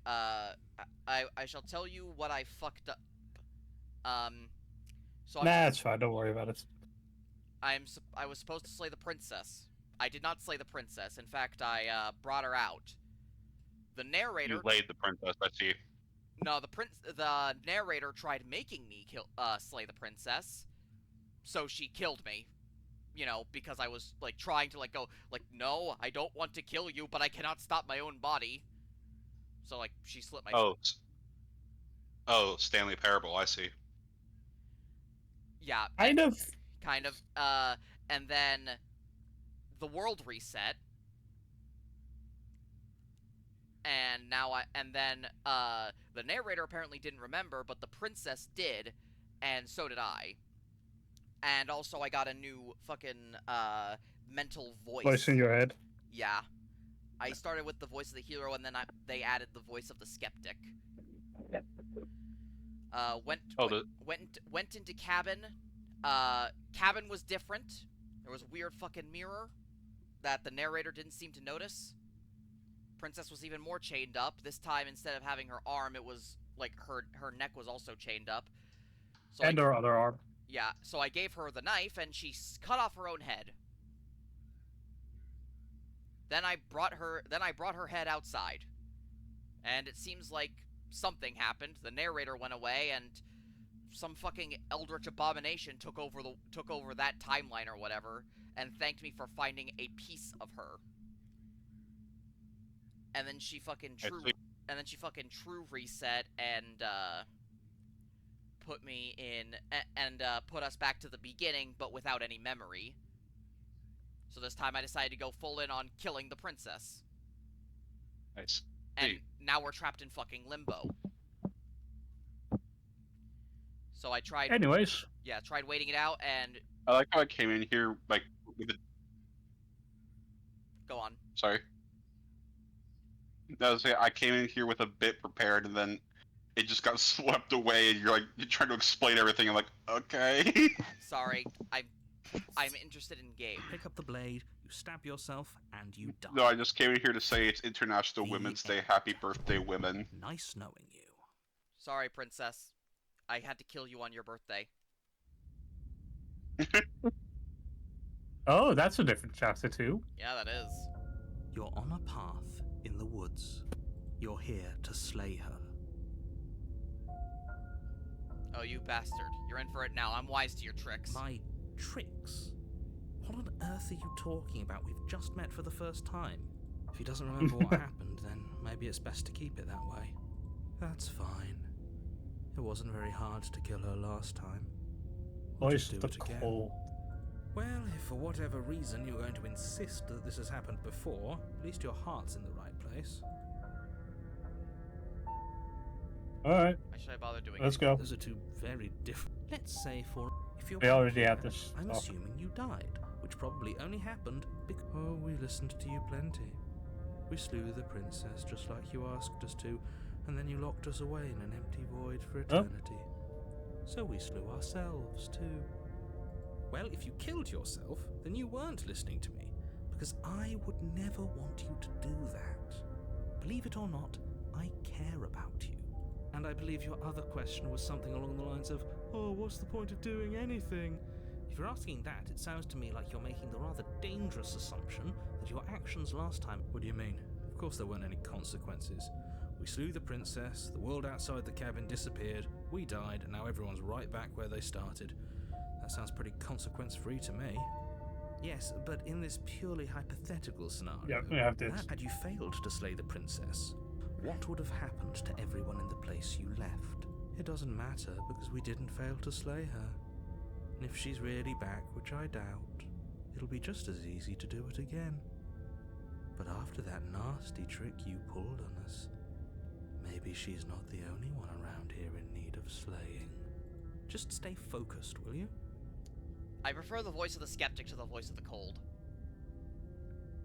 shall tell you what I fucked up. So Nah, it's fine. Don't worry about it. I was supposed to slay the princess. I did not slay the princess. In fact, I brought her out. The narrator. You laid the princess, I see. No, the narrator tried making me slay the princess, so she killed me. You know, because I was like trying to go no, I don't want to kill you, but I cannot stop my own body. So like she slit my. Oh, Stanley Parable. I see. Yeah. Kind of. And then the world reset. And now the narrator apparently didn't remember, but the princess did, and so did I. And also I got a new fucking mental voice. Voice in your head. Yeah. I started with the voice of the hero, and then they added the voice of the skeptic. Went into cabin. Cabin was different. There was a weird fucking mirror that the narrator didn't seem to notice. Princess was even more chained up. This time, instead of having her arm, it was like her neck was also chained up. So And her other arm. Yeah, so I gave her the knife, and she cut off her own head. Then I brought her head outside, and it seems like something happened. The narrator went away, and some fucking eldritch abomination took over that timeline or whatever, and thanked me for finding a piece of her. And then she fucking true reset and put me in and put us back to the beginning, but without any memory. So this time I decided to go full in on killing the princess. Nice. And now we're trapped in fucking limbo. So I tried. Anyways. Yeah, tried waiting it out, and I like how I came in here with Go on. Sorry. I came in here with a bit prepared, and then it just got swept away, and you're trying to explain everything. I'm like, okay. Sorry, I'm interested in game. Pick up the blade, you stab yourself, and you die. No, I just came in here to say it's International Women's Day. Happy birthday, women. Nice knowing you. Sorry, princess. I had to kill you on your birthday. Oh, that's a different chapter too. Yeah, that is. You're on a path in the woods. You're here to slay her. Oh, you bastard. You're in for it now. I'm wise to your tricks. My tricks? What on earth are you talking about? We've just met for the first time. If he doesn't remember what happened, then maybe it's best to keep it that way. That's fine. It wasn't very hard to kill her last time. We'll Voice just of do the it again. cold. Well, if for whatever reason you're going to insist that this has happened before, at least your heart's in the right place. Alright, Why should I bother doing let's it? go. Those are two very different. Let's say if you're We already here, had this I'm talk. assuming you died, which probably only happened because we listened to you plenty. We slew the princess just like you asked us to, and then you locked us away in an empty void for eternity. So we slew ourselves too. Well, if you killed yourself, then you weren't listening to me, because I would never want you to do that. Believe it or not, I care about you. And I believe your other question was something along the lines of, oh, what's the point of doing anything? If you're asking that, it sounds to me like you're making the rather dangerous assumption that your actions last time... What do you mean? Of course there weren't any consequences. We slew the princess, the world outside the cabin disappeared, we died, and now everyone's right back where they started. That sounds pretty consequence-free to me. Yes, but in this purely hypothetical scenario, Yeah, we have this. had you failed to slay the princess, what would have happened to everyone in the place you left? It doesn't matter, because we didn't fail to slay her. And if she's really back, which I doubt, it'll be just as easy to do it again. But after that nasty trick you pulled on us, maybe she's not the only one around here in need of slaying. Just stay focused, will you? I prefer the voice of the skeptic to the voice of the cold.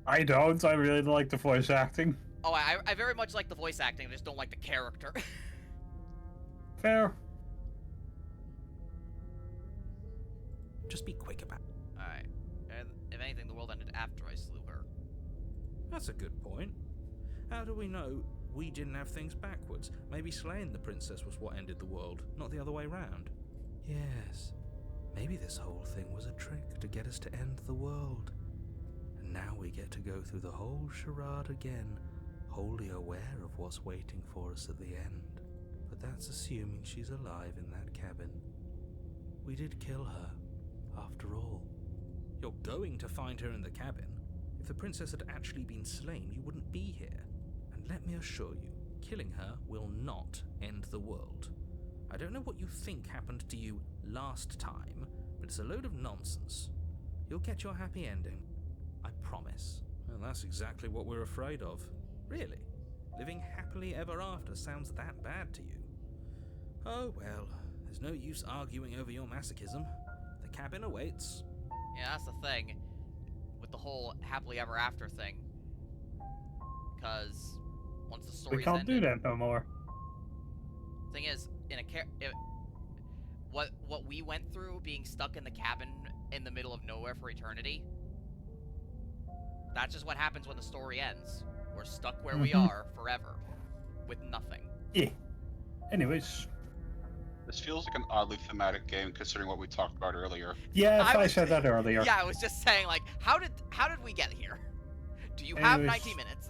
I don't. I really like the voice acting. Oh, I very much like the voice acting, I just don't like the character. Fair. Just be quick about it. Alright. And if anything, the world ended after I slew her. That's a good point. How do we know we didn't have things backwards? Maybe slaying the princess was what ended the world, not the other way round. Yes. Maybe this whole thing was a trick to get us to end the world. And now we get to go through the whole charade again, wholly aware of what's waiting for us at the end. But that's assuming she's alive in that cabin. We did kill her, after all. You're going to find her in the cabin. If the princess had actually been slain, you wouldn't be here. And let me assure you, killing her will not end the world. I don't know what you think happened to you last time, but it's a load of nonsense. You'll get your happy ending. I promise. Well, that's exactly what we're afraid of. Really? Living happily ever after sounds that bad to you? Oh well, there's no use arguing over your masochism. The cabin awaits. Yeah, that's the thing. With the whole happily ever after thing. Because once the story's We can't do ended, that no more. thing is, in a what we went through being stuck in the cabin in the middle of nowhere for eternity, that's just what happens when the story ends. We're stuck where we are forever with nothing. Yeah. Anyways. This feels like an oddly thematic game considering what we talked about earlier. Yeah, I was- said that earlier. Yeah, I was just saying, like, how did we get here? Do you have Anyways. 90 minutes?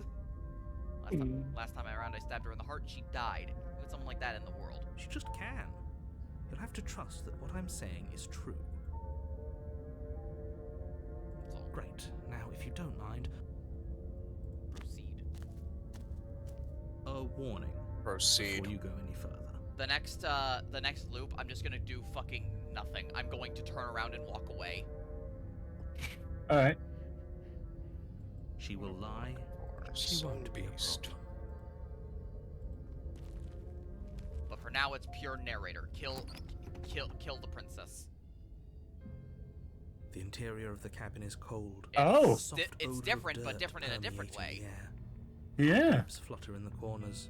Last time around, I stabbed her in the heart and she died. With someone like that in the world. She just can. You'll have to trust that what I'm saying is true. So, Great. Now, if you don't mind, proceed. a warning Proceed. before you go any further. The next loop, I'm just gonna do fucking nothing. I'm going to turn around and walk away. Alright. She will lie. She won't be a problem. But for now, it's pure narrator. Kill the princess. The interior of the cabin is cold. Oh. The soft It's odor of different, but dirt different in a different permeating way. the air. Yeah. Leaves flutter in the corners.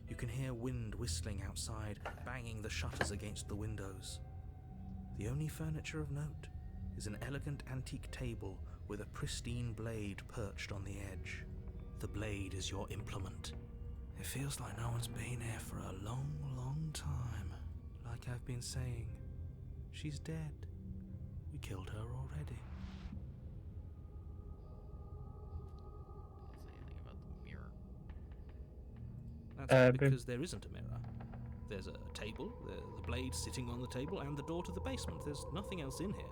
You can hear wind whistling outside, banging the shutters against the windows. The only furniture of note is an elegant antique table with a pristine blade perched on the edge. The blade is your implement. It feels like no one's been here for a long, long time. Like I've been saying, she's dead. We killed her already. Say anything about the mirror. That's because there isn't a mirror. There's a table, the blade sitting on the table, and the door to the basement. There's nothing else in here.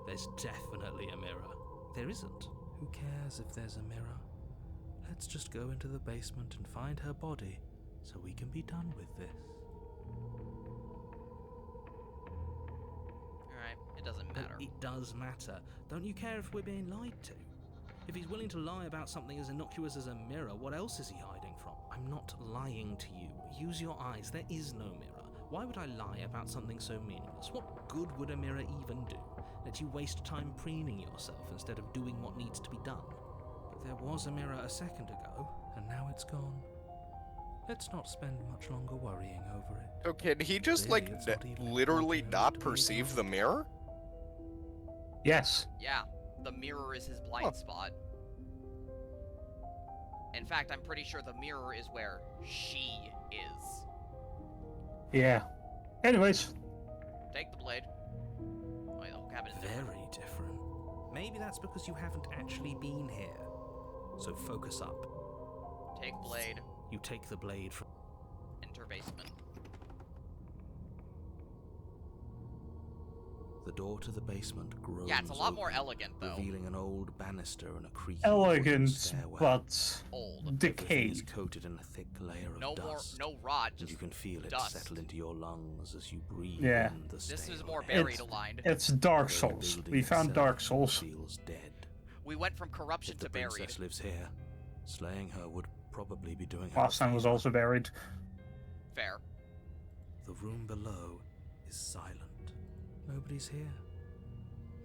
There's definitely a mirror. There isn't. Who cares if there's a mirror? Let's just go into the basement and find her body, so we can be done with this. Alright, it doesn't But matter. it does matter. Don't you care if we're being lied to? If he's willing to lie about something as innocuous as a mirror, what else is he hiding from? I'm not lying to you. Use your eyes. There is no mirror. Why would I lie about something so meaningless? What good would a mirror even do? Let you waste time preening yourself instead of doing what needs to be done. But there was a mirror a second ago, and now it's gone. Let's not spend much longer worrying over it. So can he just, Clearly like, it's not even literally important not to be perceive alive. the mirror? Yes. Yeah, the mirror is his blind spot. In fact, I'm pretty sure the mirror is where she is. Yeah. Anyways. Take the blade. Oh, the whole cabin is different. Very different. Maybe that's because you haven't actually been here. So focus up. Take blade. You take the blade from... Enter basement. The door to the basement grows. Yeah, it's a lot more open, elegant, though. revealing an old banister and a creaky Elegant, wooden stairwell. but Old. Everything is decayed. coated in a thick layer of No more, dust. no rod, And just you can feel it dust. settle into your lungs as you breathe Yeah. in the This is stale more air. buried aligned. It's Dark The Souls. building We found itself Dark Souls. feels dead. We went from corruption If the to buried. princess lives here, Slaying her would probably be doing her Last time was also buried. Fair. The room below is silent. Nobody's here.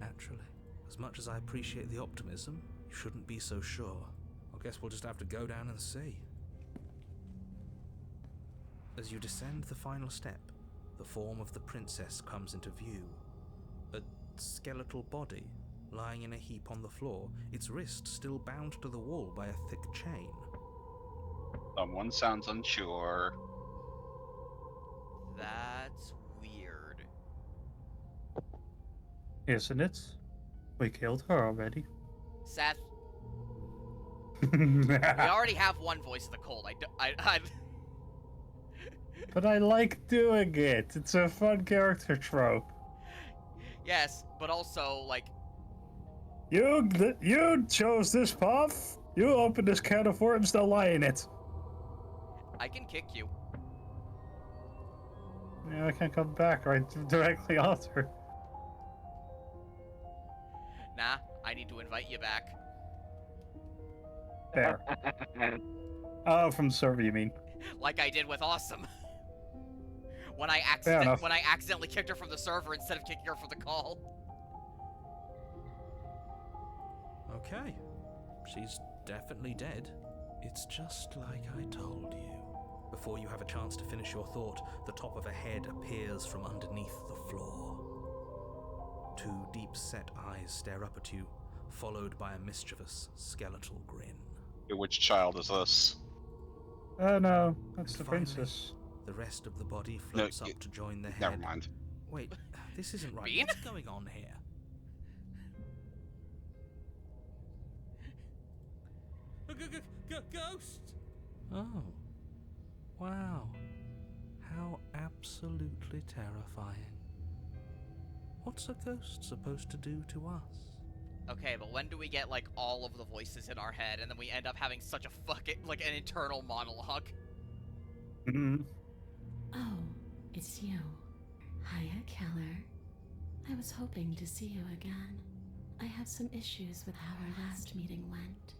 Naturally. As much as I appreciate the optimism, you shouldn't be so sure. I guess we'll just have to go down and see. As you descend the final step, the form of the princess comes into view. A skeletal body, lying in a heap on the floor, its wrist still bound to the wall by a thick chain. Someone sounds unsure. That's weird. Isn't it? We killed her already. Seth, we already have one voice of the cold. But I like doing it. It's a fun character trope. Yes, but also, like, You chose this path. You opened this can of worms. They'll lie in it. I can kick you. Yeah, I can't come back right directly after. Nah, I need to invite you back. There. Oh, from the server, you mean? Like I did with Awesome. when I enough. accidentally kicked her from the server instead of kicking her from the call. Okay. She's definitely dead. It's just like I told you. Before you have a chance to finish your thought, the top of a head appears from underneath the floor. Two deep-set eyes stare up at you, followed by a mischievous, skeletal grin. Which child is this? Oh no, that's And the finally, princess. The rest of the body floats up to join the head. Never mind. Wait, this isn't right. Bean? What's going on here? Ghost! Oh. Wow. How absolutely terrifying. What's a ghost supposed to do to us? Okay, but when do we get, like, all of the voices in our head, and then we end up having such a like, an internal monologue? Mm-hmm. Oh, it's you. Hiya, Keller. I was hoping to see you again. I have some issues with how our last meeting went.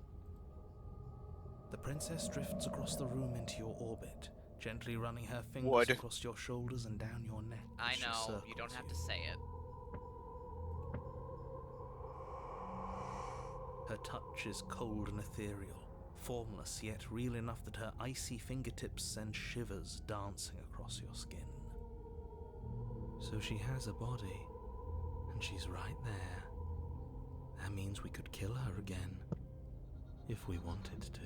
The princess drifts across the room into your orbit, gently running her fingers Wood. across your shoulders and down your neck. I as she know, you don't circles have to say it. Her touch is cold and ethereal, formless yet real enough that her icy fingertips send shivers dancing across your skin. So she has a body, and she's right there. That means we could kill her again, if we wanted to.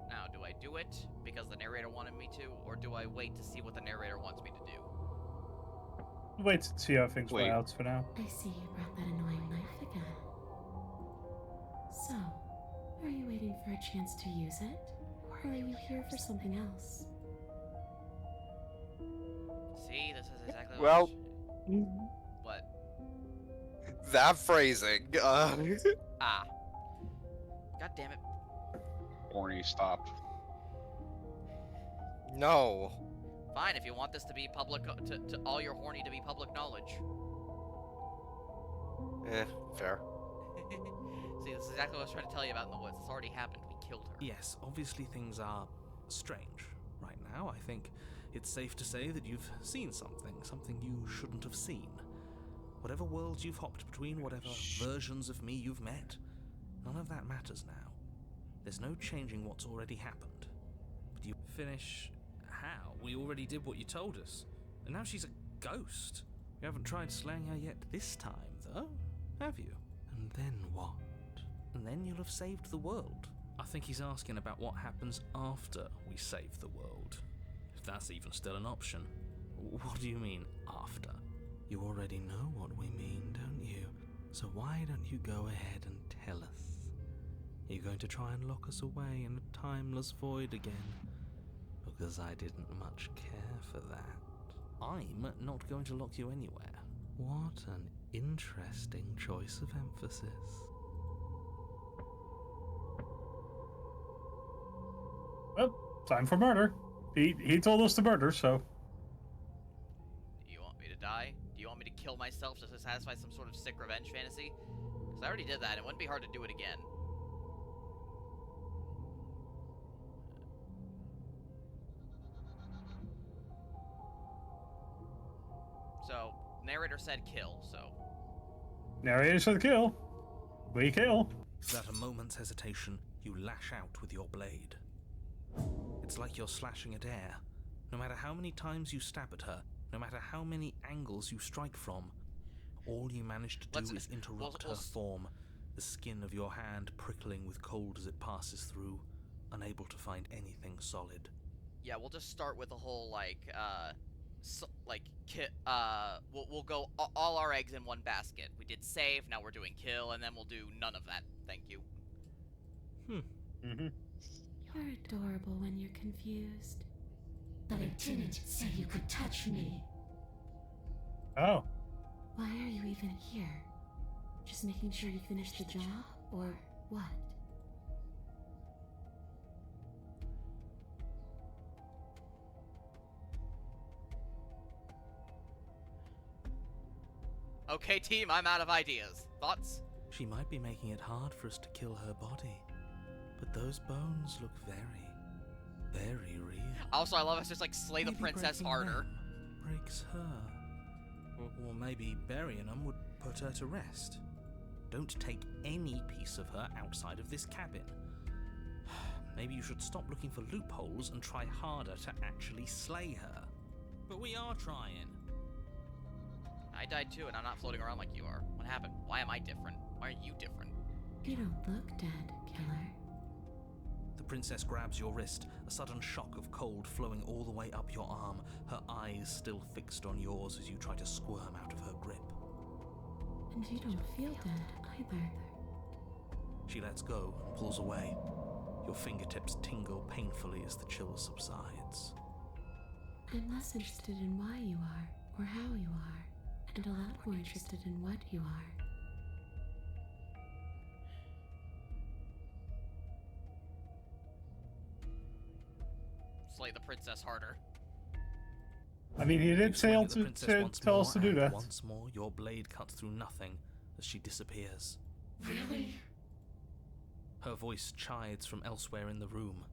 Now, do I do it because the narrator wanted me to, or do I wait to see what the narrator wants me to do? Wait to see how things play out for now. I see you brought that annoying knife again. So, are you waiting for a chance to use it? Or are you here for something else? See, this is exactly Well- what? That phrasing. Ah. God damn it. Horny, stop. No. Fine, if you want this to be public, to all your horny to be public knowledge. Fair. See, this is exactly what I was trying to tell you about in the woods. It's already happened. We killed her. Yes, obviously things are strange right now. I think it's safe to say that you've seen something you shouldn't have seen. Whatever worlds you've hopped between, whatever versions of me you've met, none of that matters now. There's no changing what's already happened. But you finish how? We already did what you told us. And now she's a ghost. You haven't tried slaying her yet this time, though, have you? And then what? And then you'll have saved the world. I think he's asking about what happens after we save the world. If that's even still an option. What do you mean, after? You already know what we mean, don't you? So why don't you go ahead and tell us? Are you going to try and lock us away in a timeless void again? Because I didn't much care for that. I'm not going to lock you anywhere. What an interesting choice of emphasis. Well, time for murder. He told us to murder, so. Do you want me to die? Do you want me to kill myself just to satisfy some sort of sick revenge fantasy? Because I already did that, and it wouldn't be hard to do it again. So, narrator said kill, so... Narrator said kill. We kill. Without a moment's hesitation, you lash out with your blade. It's like you're slashing at air. No matter how many times you stab at her, no matter how many angles you strike from, all you manage to do is interrupt her form, the skin of your hand prickling with cold as it passes through, unable to find anything solid. Yeah, we'll just start with the whole, we'll go all our eggs in one basket. We did save, now we're doing kill, and then we'll do none of that. Thank you. Mm-hmm. You're adorable when you're confused. But I didn't say you could touch me. Oh. Why are you even here? Just making sure you finish the job, or what? Okay, team, I'm out of ideas. Thoughts? She might be making it hard for us to kill her body, but those bones look very, very real. Also, I love us just, slay the Maybe princess breaking harder. them breaks her. Or maybe burying them would put her to rest. Don't take any piece of her outside of this cabin. Maybe you should stop looking for loopholes and try harder to actually slay her. But we are trying. I died too, and I'm not floating around like you are. What happened? Why am I different? Why are you different? You don't look dead, killer. The princess grabs your wrist, a sudden shock of cold flowing all the way up your arm, her eyes still fixed on yours as you try to squirm out of her grip. And you don't feel dead either. She lets go and pulls away. Your fingertips tingle painfully as the chill subsides. I'm less interested in why you are, or how you are, and a lot more interested in what you are. Slay the princess harder. I mean, he did You swing tell at the princess once tell more, us to do and that. once more, your blade cuts through nothing as she disappears. Really? Her voice chides from elsewhere in the room.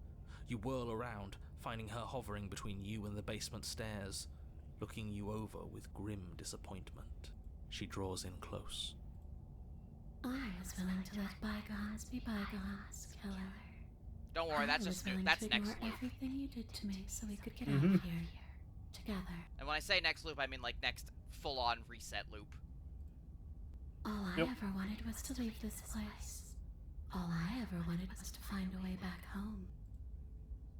You whirl around, finding her hovering between you and the basement stairs, looking you over with grim disappointment. She draws in close. I was willing to let bygones be bygones, killer. Don't worry, that's I just was willing that's to next ignore loop. everything you did to me so we could get out Mhm. of here together. And when I say next loop, I mean next full-on reset loop. All I Yep. ever wanted was to leave this place. All I ever wanted was to find a way back home.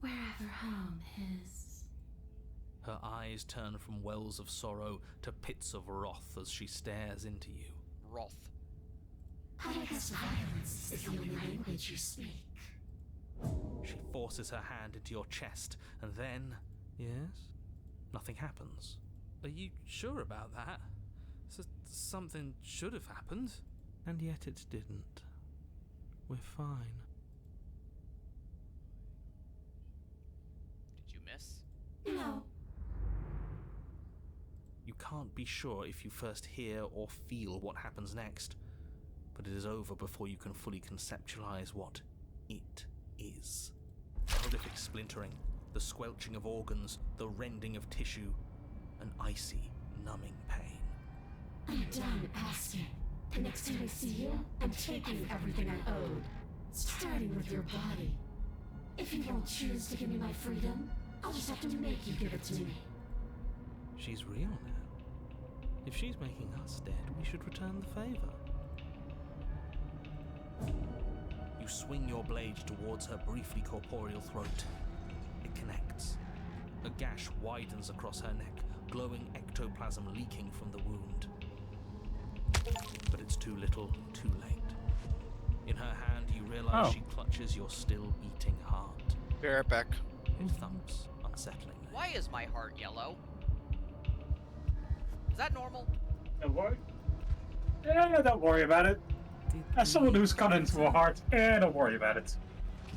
Wherever home is. Her eyes turn from wells of sorrow to pits of wrath as she stares into you. Wrath. I guess violence is the only language you speak. She forces her hand into your chest, and then... Yes? Nothing happens. Are you sure about that? Something should have happened. And yet it didn't. We're fine. Did you miss? No. You can't be sure if you first hear or feel what happens next, but it is over before you can fully conceptualize what it is. Horrific splintering, the squelching of organs, the rending of tissue, an icy, numbing pain. I'm done asking. The next time I see you, I'm taking everything I owed. Starting with your body. If you won't choose to give me my freedom, I'll just have to make you give it to me. She's real now. If she's making us dead, we should return the favor. You swing your blade towards her briefly corporeal throat. It connects. A gash widens across her neck, glowing ectoplasm leaking from the wound. But it's too little, too late. In her hand, you realize Oh. she clutches your still beating heart. Be right back. It thumps unsettlingly. Why is my heart yellow? Is that normal? Don't worry. Yeah, don't worry about it. As someone who's cut into a heart, don't worry about it.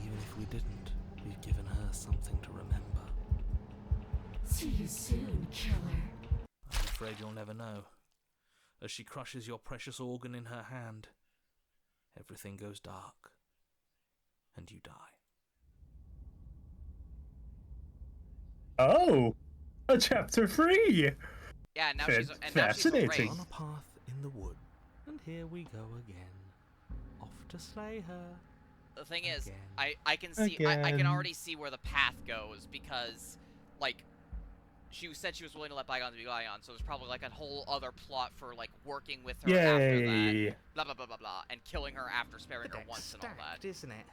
Even if we didn't, we've given her something to remember. See you soon, killer. I'm afraid you'll never know. As she crushes your precious organ in her hand, everything goes dark, and you die. Oh, a chapter 3. Yeah, now she's a Fascinating. On a path in the wood, and here we go again. Off to slay her. The thing is, Again. I can see I can Again. already see where the path goes because, like, she said she was willing to let bygones be bygones, so there's probably like a whole other plot for like working with her after that. Yay. Blah blah blah blah blah, and killing her after sparing The her deck's once and all stacked, that. isn't it?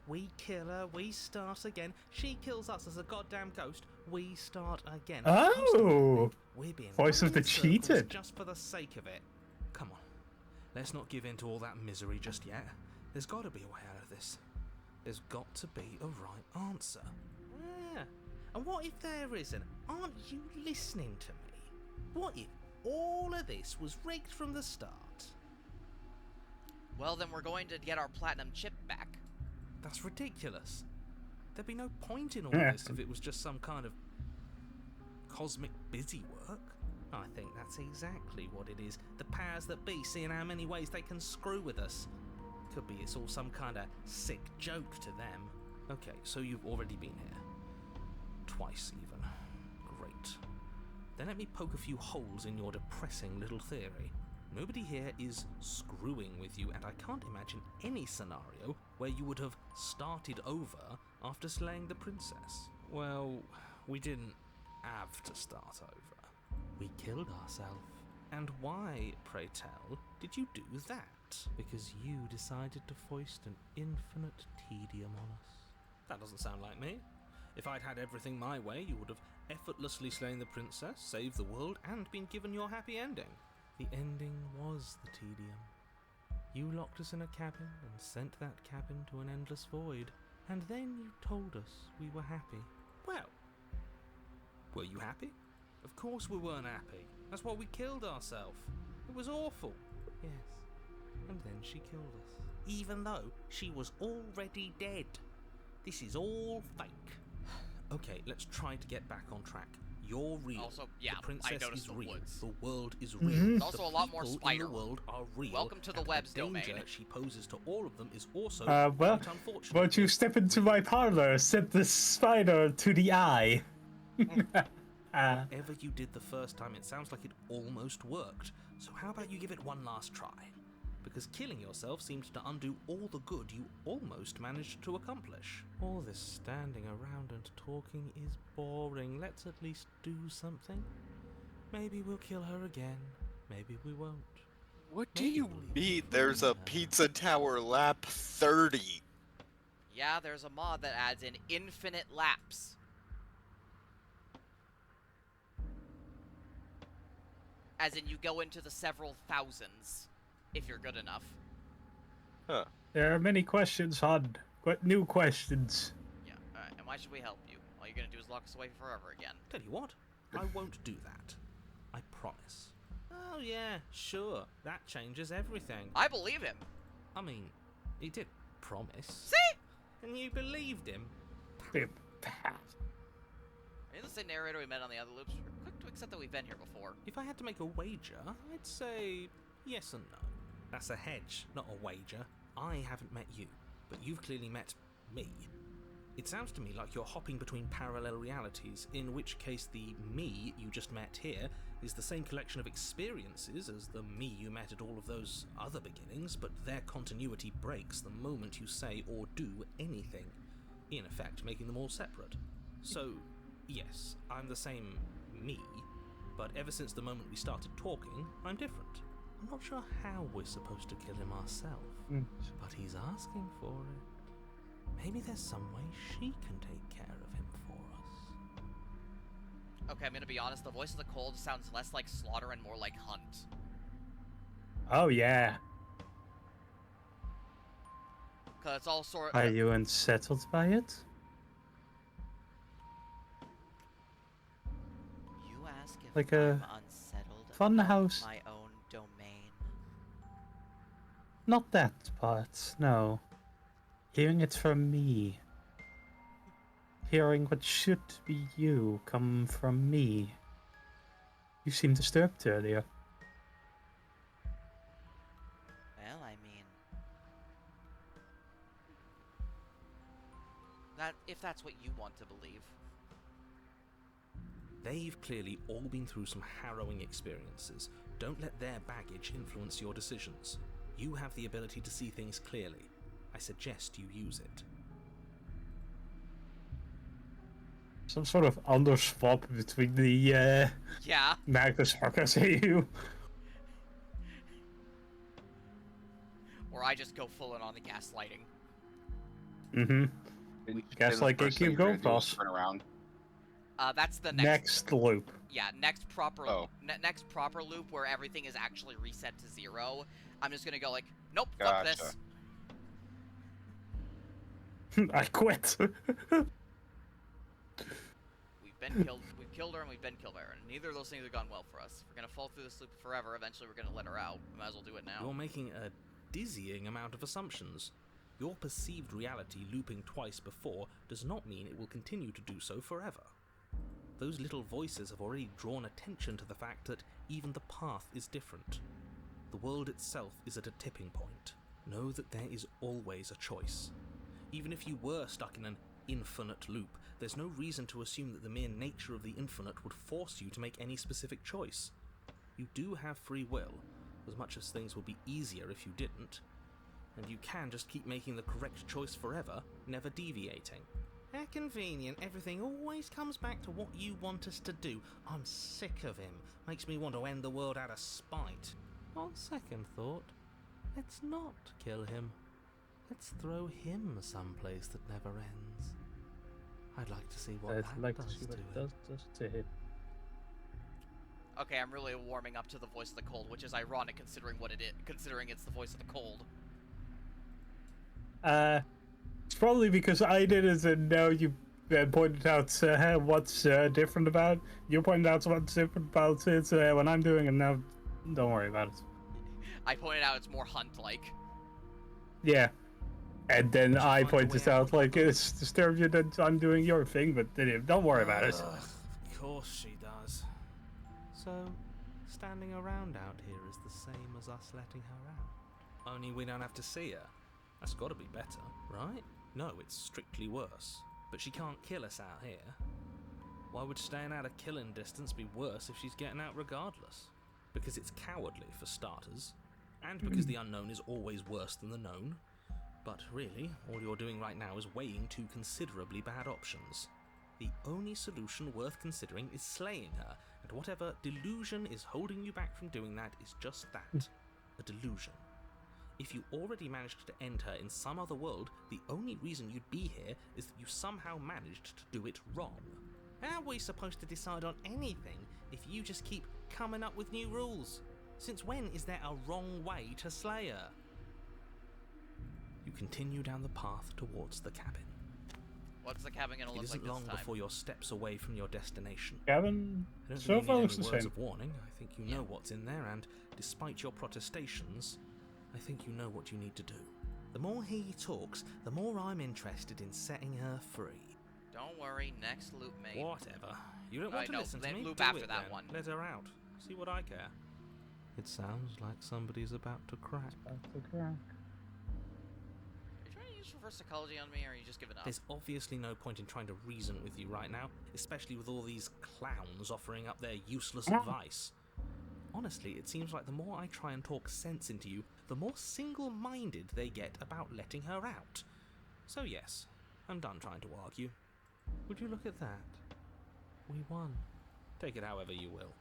We kill her, we start again. She kills us as a goddamn ghost, we start again. Oh. We're being Voice of run the in circles cheated. just for the sake of it. Come on, let's not give in to all that misery just yet. There's got to be a way out of this. There's got to be a right answer. Yeah. And what if there isn't? Aren't you listening to me? What if all of this was rigged from the start? Well, then we're going to get our platinum chip back. That's ridiculous. There'd be no point in all Yeah. this if it was just some kind of cosmic busy work. I think that's exactly what it is. The powers that be seeing how many ways they can screw with us. Could be it's all some kind of sick joke to them. Okay, so you've already been here. Twice, even. Great. Then let me poke a few holes in your depressing little theory. Nobody here is screwing with you, and I can't imagine any scenario where you would have started over after slaying the princess. Well, we didn't have to start over. We killed ourselves. And why, pray tell, did you do that? Because you decided to foist an infinite tedium on us. That doesn't sound like me. If I'd had everything my way, you would have effortlessly slain the princess, saved the world, and been given your happy ending. The ending was the tedium. You locked us in a cabin and sent that cabin to an endless void. And then you told us we were happy. Well, were you happy? Of course we weren't happy. That's why we killed ourselves. It was awful. Yes. And then she killed us. Even though she was already dead. This is all fake. Okay, let's try to get back on track. You're real. Also, yeah, the princess I noticed is the real. woods. The world is real. Mhm. There's also The a lot more people spider. in the world are real. Welcome to the and web's the danger domain. she poses to all of them is also Well, quite unfortunate. won't you step into my parlor, set the spider to the eye? Whatever you did the first time, it sounds like it almost worked. So how about you give it one last try? Because killing yourself seemed to undo all the good you almost managed to accomplish. All this standing around and talking is boring. Let's at least do something. Maybe we'll kill her again. Maybe we won't. What do you mean there's a Pizza Tower lap 30? Yeah, there's a mod that adds in infinite laps. As in, you go into the several thousands, if you're good enough. Huh. There are many questions, Hud. New questions. Yeah, alright, and why should we help you? All you're gonna do is lock us away forever again. Tell you what, I won't do that. I promise. Oh yeah, sure. That changes everything. I believe him! I mean, he did promise. See? And you believed him? Are you the same narrator we met on the other loops? We're quick to accept that we've been here before. If I had to make a wager, I'd say yes and no. That's a hedge, not a wager. I haven't met you, but you've clearly met me. It sounds to me like you're hopping between parallel realities, in which case the me you just met here is the same collection of experiences as the me you met at all of those other beginnings, but their continuity breaks the moment you say or do anything, in effect making them all separate. So, yes, I'm the same me, but ever since the moment we started talking, I'm different. I'm not sure how we're supposed to kill him ourselves, but he's asking for it. Maybe there's some way she can take care of him for us. Okay, I'm gonna be honest, the voice of the cold sounds less like Slaughter and more like Hunt. Oh yeah. Cause it's all sort Are you unsettled by it? You ask if Like I'm a unsettled fun about house. my own domain. Not that part, no. Hearing it from me. Hearing what should be you come from me. You seemed disturbed earlier. Well, I mean, If that's what you want to believe. They've clearly all been through some harrowing experiences. Don't let their baggage influence your decisions. You have the ability to see things clearly. I suggest you use it. Some sort of underswap between the Yeah. Magnus Harkus AU. Or I just go full in on the gaslighting. Mm-hmm. Guess like First GateCube thing you're gonna do is GoPros. Turn around. That's the Next loop. Yeah, next proper Oh. next proper loop where everything is actually reset to 0. I'm just gonna go like, nope, fuck Gotcha. this. I quit. We've killed her and we've been killed by her, and neither of those things have gone well for us. If we're gonna fall through this loop forever, eventually we're gonna let her out. We might as well do it now. You're making a dizzying amount of assumptions. Your perceived reality looping twice before does not mean it will continue to do so forever. Those little voices have already drawn attention to the fact that even the path is different. The world itself is at a tipping point. Know that there is always a choice. Even if you were stuck in an infinite loop, there's no reason to assume that the mere nature of the infinite would force you to make any specific choice. You do have free will, as much as things would be easier if you didn't. And you can just keep making the correct choice forever, never deviating. How convenient, everything always comes back to what you want us to do. I'm sick of him. Makes me want to end the world out of spite. On second thought, let's not kill him. Let's throw him someplace that never ends. I'd like to see what I'd that like to does see what to it him. does to him. Okay, I'm really warming up to the voice of the cold, which is ironic considering what it is, considering it's the voice of the cold. It's probably because I did it and now you pointed out what's different about. You pointed out what's different about it when I'm doing it now. Don't worry about it. I pointed out it's more hunt-like. Yeah. And then Did you I find a pointed way out? out like it's disturbs you that I'm doing your thing, but don't worry about it. Of course she does. So, standing around out here is the same as us letting her out. Only we don't have to see her. That's gotta be better, right? No, it's strictly worse. But she can't kill us out here. Why would staying out of killing distance be worse if she's getting out regardless? Because it's cowardly, for starters. And because the unknown is always worse than the known. But really, all you're doing right now is weighing two considerably bad options. The only solution worth considering is slaying her, and whatever delusion is holding you back from doing that is just that, a delusion. If you already managed to end her in some other world, the only reason you'd be here is that you somehow managed to do it wrong. How are we supposed to decide on anything if you just keep coming up with new rules? Since when is there a wrong way to slay her? You continue down the path towards the cabin. What's the cabin gonna It look like isn't this long time? before you're steps away from your destination. Cabin I don't so think far you need looks any the words same. of warning. I think you know what's in there, and despite your protestations, I think you know what you need to do. The more he talks, the more I'm interested in setting her free. Don't worry, next loop, mate. Whatever. You don't want to know, listen to then me? loop Do after it that then. one. Let her out. See what I care. It sounds like somebody's about to crack. Are you trying to use reverse psychology on me, or are you just giving up? There's obviously no point in trying to reason with you right now, especially with all these clowns offering up their useless advice. Honestly, it seems like the more I try and talk sense into you, the more single-minded they get about letting her out. So yes, I'm done trying to argue. Would you look at that? We won. Take it however you will.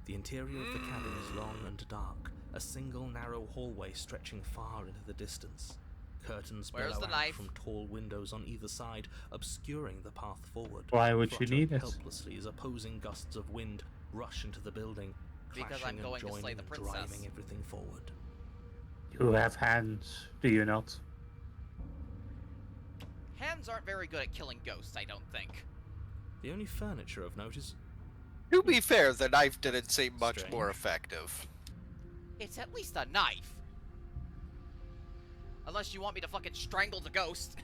The interior of the cabin is long and dark, a single narrow hallway stretching far into the distance. Curtains Where's billow the out knife? from tall windows on either side, obscuring the path forward. Why would you Flutter need it? helplessly as opposing gusts of wind rush into the building, Because clashing I'm going and to joining slay the and princess. driving everything forward. You have hands, do you not? Hands aren't very good at killing ghosts, I don't think. The only furniture of note is To be fair, the knife didn't seem much Strange. more effective. It's at least a knife. Unless you want me to fucking strangle the ghost.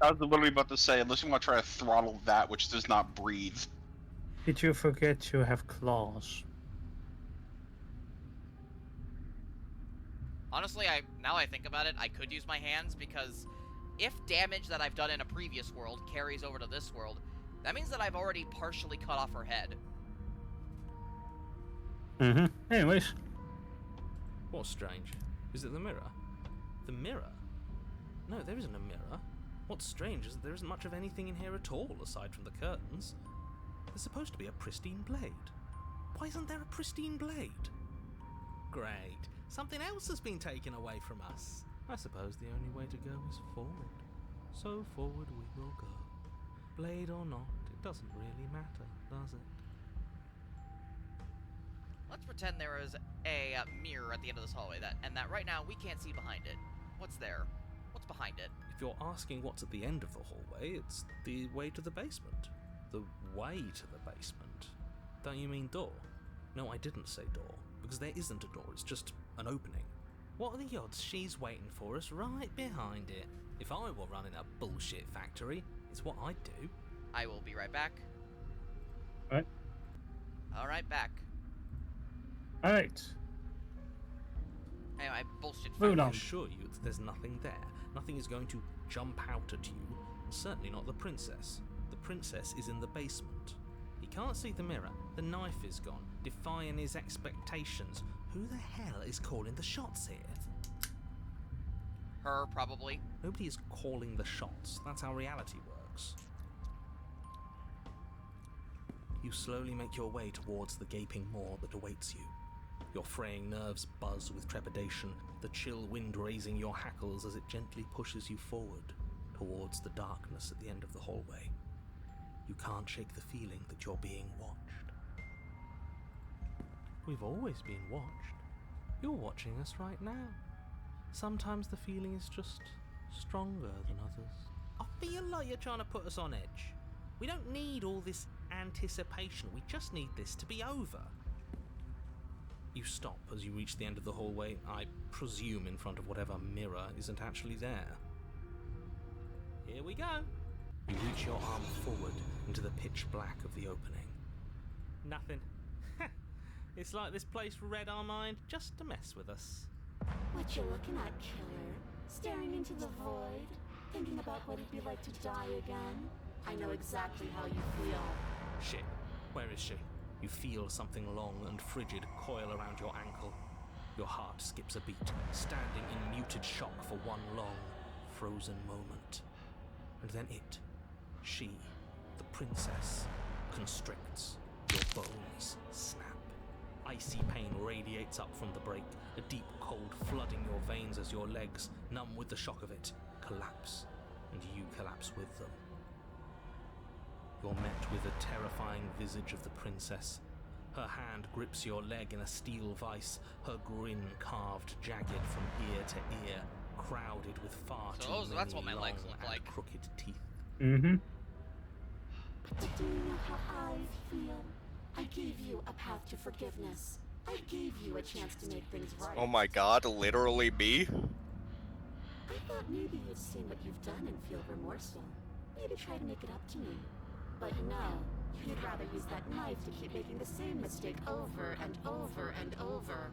I was literally about to say, unless you want to try to throttle that which does not breathe. Did you forget you have claws? Honestly, now I think about it, I could use my hands, because if damage that I've done in a previous world carries over to this world, that means that I've already partially cut off her head. Anyways. What's strange? Is it the mirror? The mirror? No, there isn't a mirror. What's strange is that there isn't much of anything in here at all, aside from the curtains. There's supposed to be a pristine blade. Why isn't there a pristine blade? Great. Something else has been taken away from us. I suppose the only way to go is forward. So forward we will go. Blade or not, it doesn't really matter, does it? Let's pretend there is a mirror at the end of this hallway, and that right now we can't see behind it. What's there? What's behind it? If you're asking what's at the end of the hallway, it's the way to the basement. The way to the basement. Don't you mean door? No, I didn't say door, because there isn't a door, it's just an opening. What are the odds she's waiting for us right behind it? If I were running a bullshit factory, it's what I'd do. I will be right back. What? Alright, back. Alright. Anyway, bullshit Moving factory. on. I assure you that there's nothing there. Nothing is going to jump out at you. Certainly not the princess. The princess is in the basement. He can't see the mirror. The knife is gone, defying his expectations. Who the hell is calling the shots here? Her, probably. Nobody is calling the shots. That's how reality works. You slowly make your way towards the gaping maw that awaits you. Your fraying nerves buzz with trepidation, the chill wind raising your hackles as it gently pushes you forward, towards the darkness at the end of the hallway. You can't shake the feeling that you're being watched. We've always been watched. You're watching us right now. Sometimes the feeling is just stronger than others. I feel like you're trying to put us on edge. We don't need all this anticipation, we just need this to be over. You stop as you reach the end of the hallway, I presume in front of whatever mirror isn't actually there. Here we go. You reach your arm forward into the pitch black of the opening. Nothing. It's like this place read our mind just to mess with us. What you looking at, killer? Staring into the void? Thinking about what it'd be like to die again? I know exactly how you feel. Shit, where is she? You feel something long and frigid coil around your ankle. Your heart skips a beat, standing in muted shock for one long, frozen moment. And then she, the princess, constricts. Your bones snap. Icy pain radiates up from the break, a deep cold flooding your veins as your legs, numb with the shock of it, collapse, and you collapse with them. You're met with the terrifying visage of the princess. Her hand grips your leg in a steel vice, her grin carved jagged from ear to ear, crowded with far too many that's what my long legs look and like. crooked teeth. But do you know how I feel? I gave you a path to forgiveness. I gave you a chance to make things right. Oh my god, literally me? I thought maybe you'd seen what you've done and feel remorseful. Maybe try to make it up to me. But no, you'd rather use that knife to keep making the same mistake over and over and over.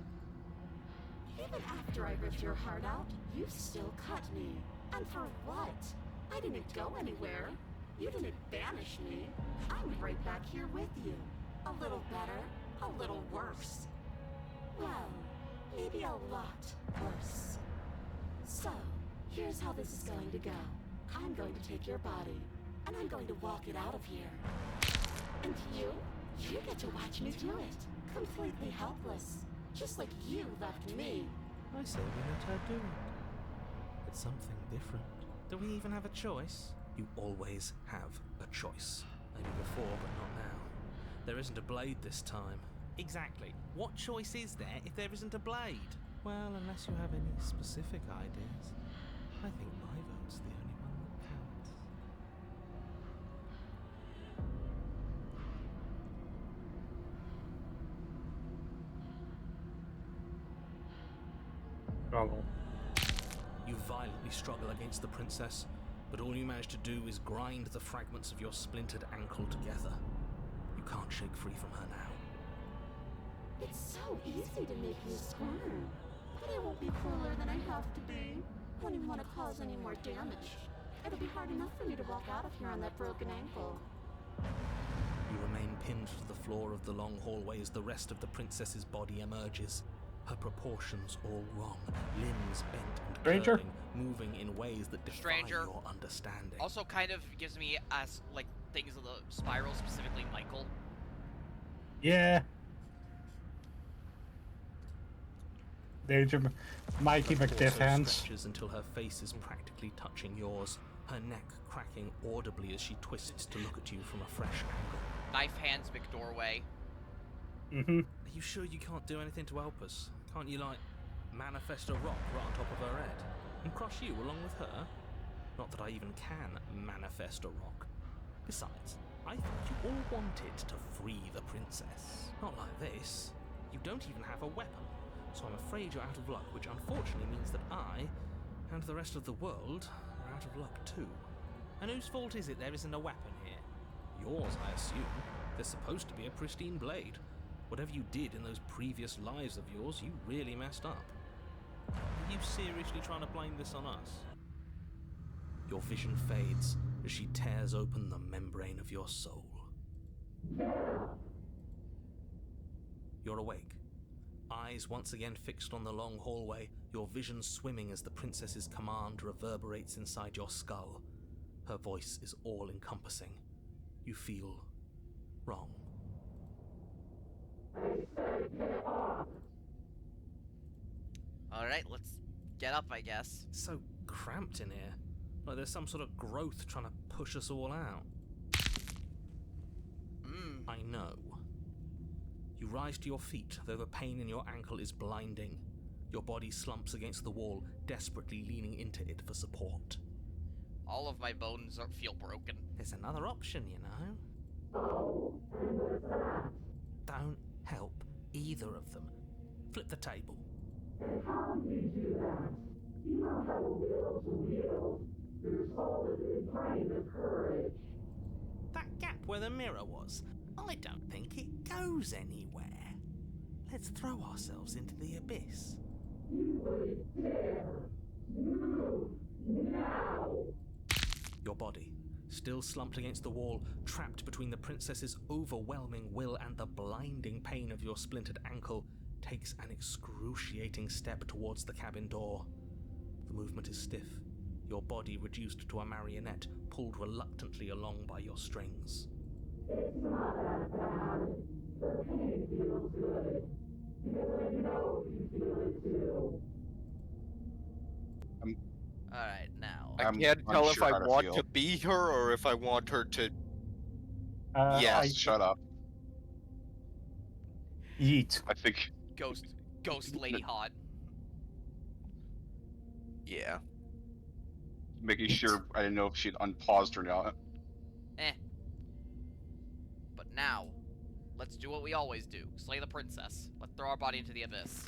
Even after I ripped your heart out, you still cut me. And for what? I didn't go anywhere. You didn't banish me. I'm right back here with you. A little better, a little worse. Well, maybe a lot worse. So, here's how this is going to go. I'm going to take your body, and I'm going to walk it out of here. And you get to watch me do it. Completely helpless. Just like you left me. I say we let her do it. It's something different. Do we even have a choice? You always have a choice. Maybe before, but not now. There isn't a blade this time. Exactly. What choice is there if there isn't a blade? Well, unless you have any specific ideas, I think my vote's the only one that counts. Struggle. You violently struggle against the princess, but all you manage to do is grind the fragments of your splintered ankle together. You can't shake free from her now. It's so easy to make you squirm. But I won't be crueler than I have to be. I don't even want to cause any more damage. It'll be hard enough for me to walk out of here on that broken ankle. You remain pinned to the floor of the long hallway as the rest of the princess's body emerges. Her proportions all wrong, limbs bent and Stranger? curving, moving in ways that defy Stranger. your understanding. Also kind of gives me as like things of the spiral, specifically Michael. Yeah. Danger, Mikey Her torso McDiff hands. stretches until her face is practically touching yours, her neck cracking audibly as she twists to look at you from a fresh angle. Knife hands, McDoorway. Mm-hmm. Are you sure you can't do anything to help us? Can't you, like, manifest a rock right on top of her head? And crush you along with her? Not that I even can manifest a rock. Besides, I thought you all wanted to free the princess. Not like this. You don't even have a weapon. So I'm afraid you're out of luck, which unfortunately means that I, and the rest of the world, are out of luck too. And whose fault is it there isn't a weapon here? Yours, I assume. There's supposed to be a pristine blade. Whatever you did in those previous lives of yours, you really messed up. Are you seriously trying to blame this on us? Your vision fades as she tears open the membrane of your soul. You're awake. Eyes once again fixed on the long hallway, your vision swimming as the princess's command reverberates inside your skull. Her voice is all-encompassing. You feel wrong. Alright, let's get up, I guess. It's so cramped in here. Like there's some sort of growth trying to push us all out. I know. You rise to your feet, though the pain in your ankle is blinding. Your body slumps against the wall, desperately leaning into it for support. All of my bones feel broken. There's another option, you know. Don't help either of them. Flip the table. That gap where the mirror was, I don't think it goes anywhere. Let's throw ourselves into the abyss. Your body, still slumped against the wall, trapped between the princess's overwhelming will and the blinding pain of your splintered ankle, takes an excruciating step towards the cabin door. The movement is stiff, your body reduced to a marionette, pulled reluctantly along by your strings. Alright, now. I I'm can't tell if unsure I how to want feel. to be her or if I want her to. Yes. Shut up. Yeet. I think Ghost Lady Hot. Yeah. making sure I didn't know if she'd unpaused or not. But now, let's do what we always do. Slay the princess. Let's throw our body into the abyss.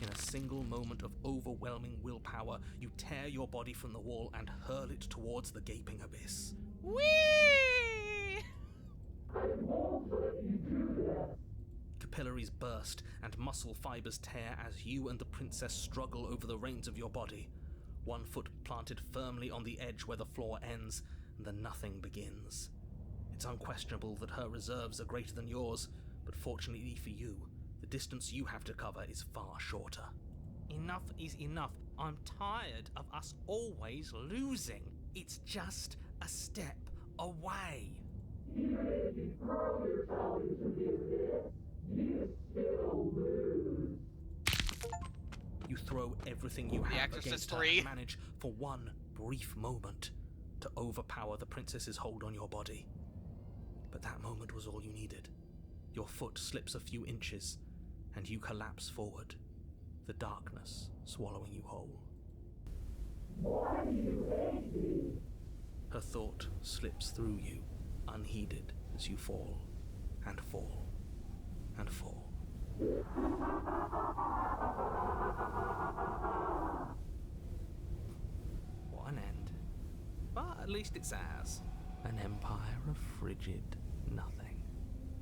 In a single moment of overwhelming willpower, you tear your body from the wall and hurl it towards the gaping abyss. Whee! Capillaries burst and muscle fibers tear as you and the princess struggle over the reins of your body. One foot planted firmly on the edge where the floor ends, and the nothing begins. It's unquestionable that her reserves are greater than yours, but fortunately for you, the distance you have to cover is far shorter. Enough is enough. I'm tired of us always losing. It's just a step away. You throw everything you have Exorcist against her 3. and manage, for one brief moment, to overpower the princess's hold on your body. But that moment was all you needed. Your foot slips a few inches, and you collapse forward, the darkness swallowing you whole. Her thought slips through you, unheeded, as you fall, and fall, and fall. What an end. But at least it's ours. An empire of frigid nothing.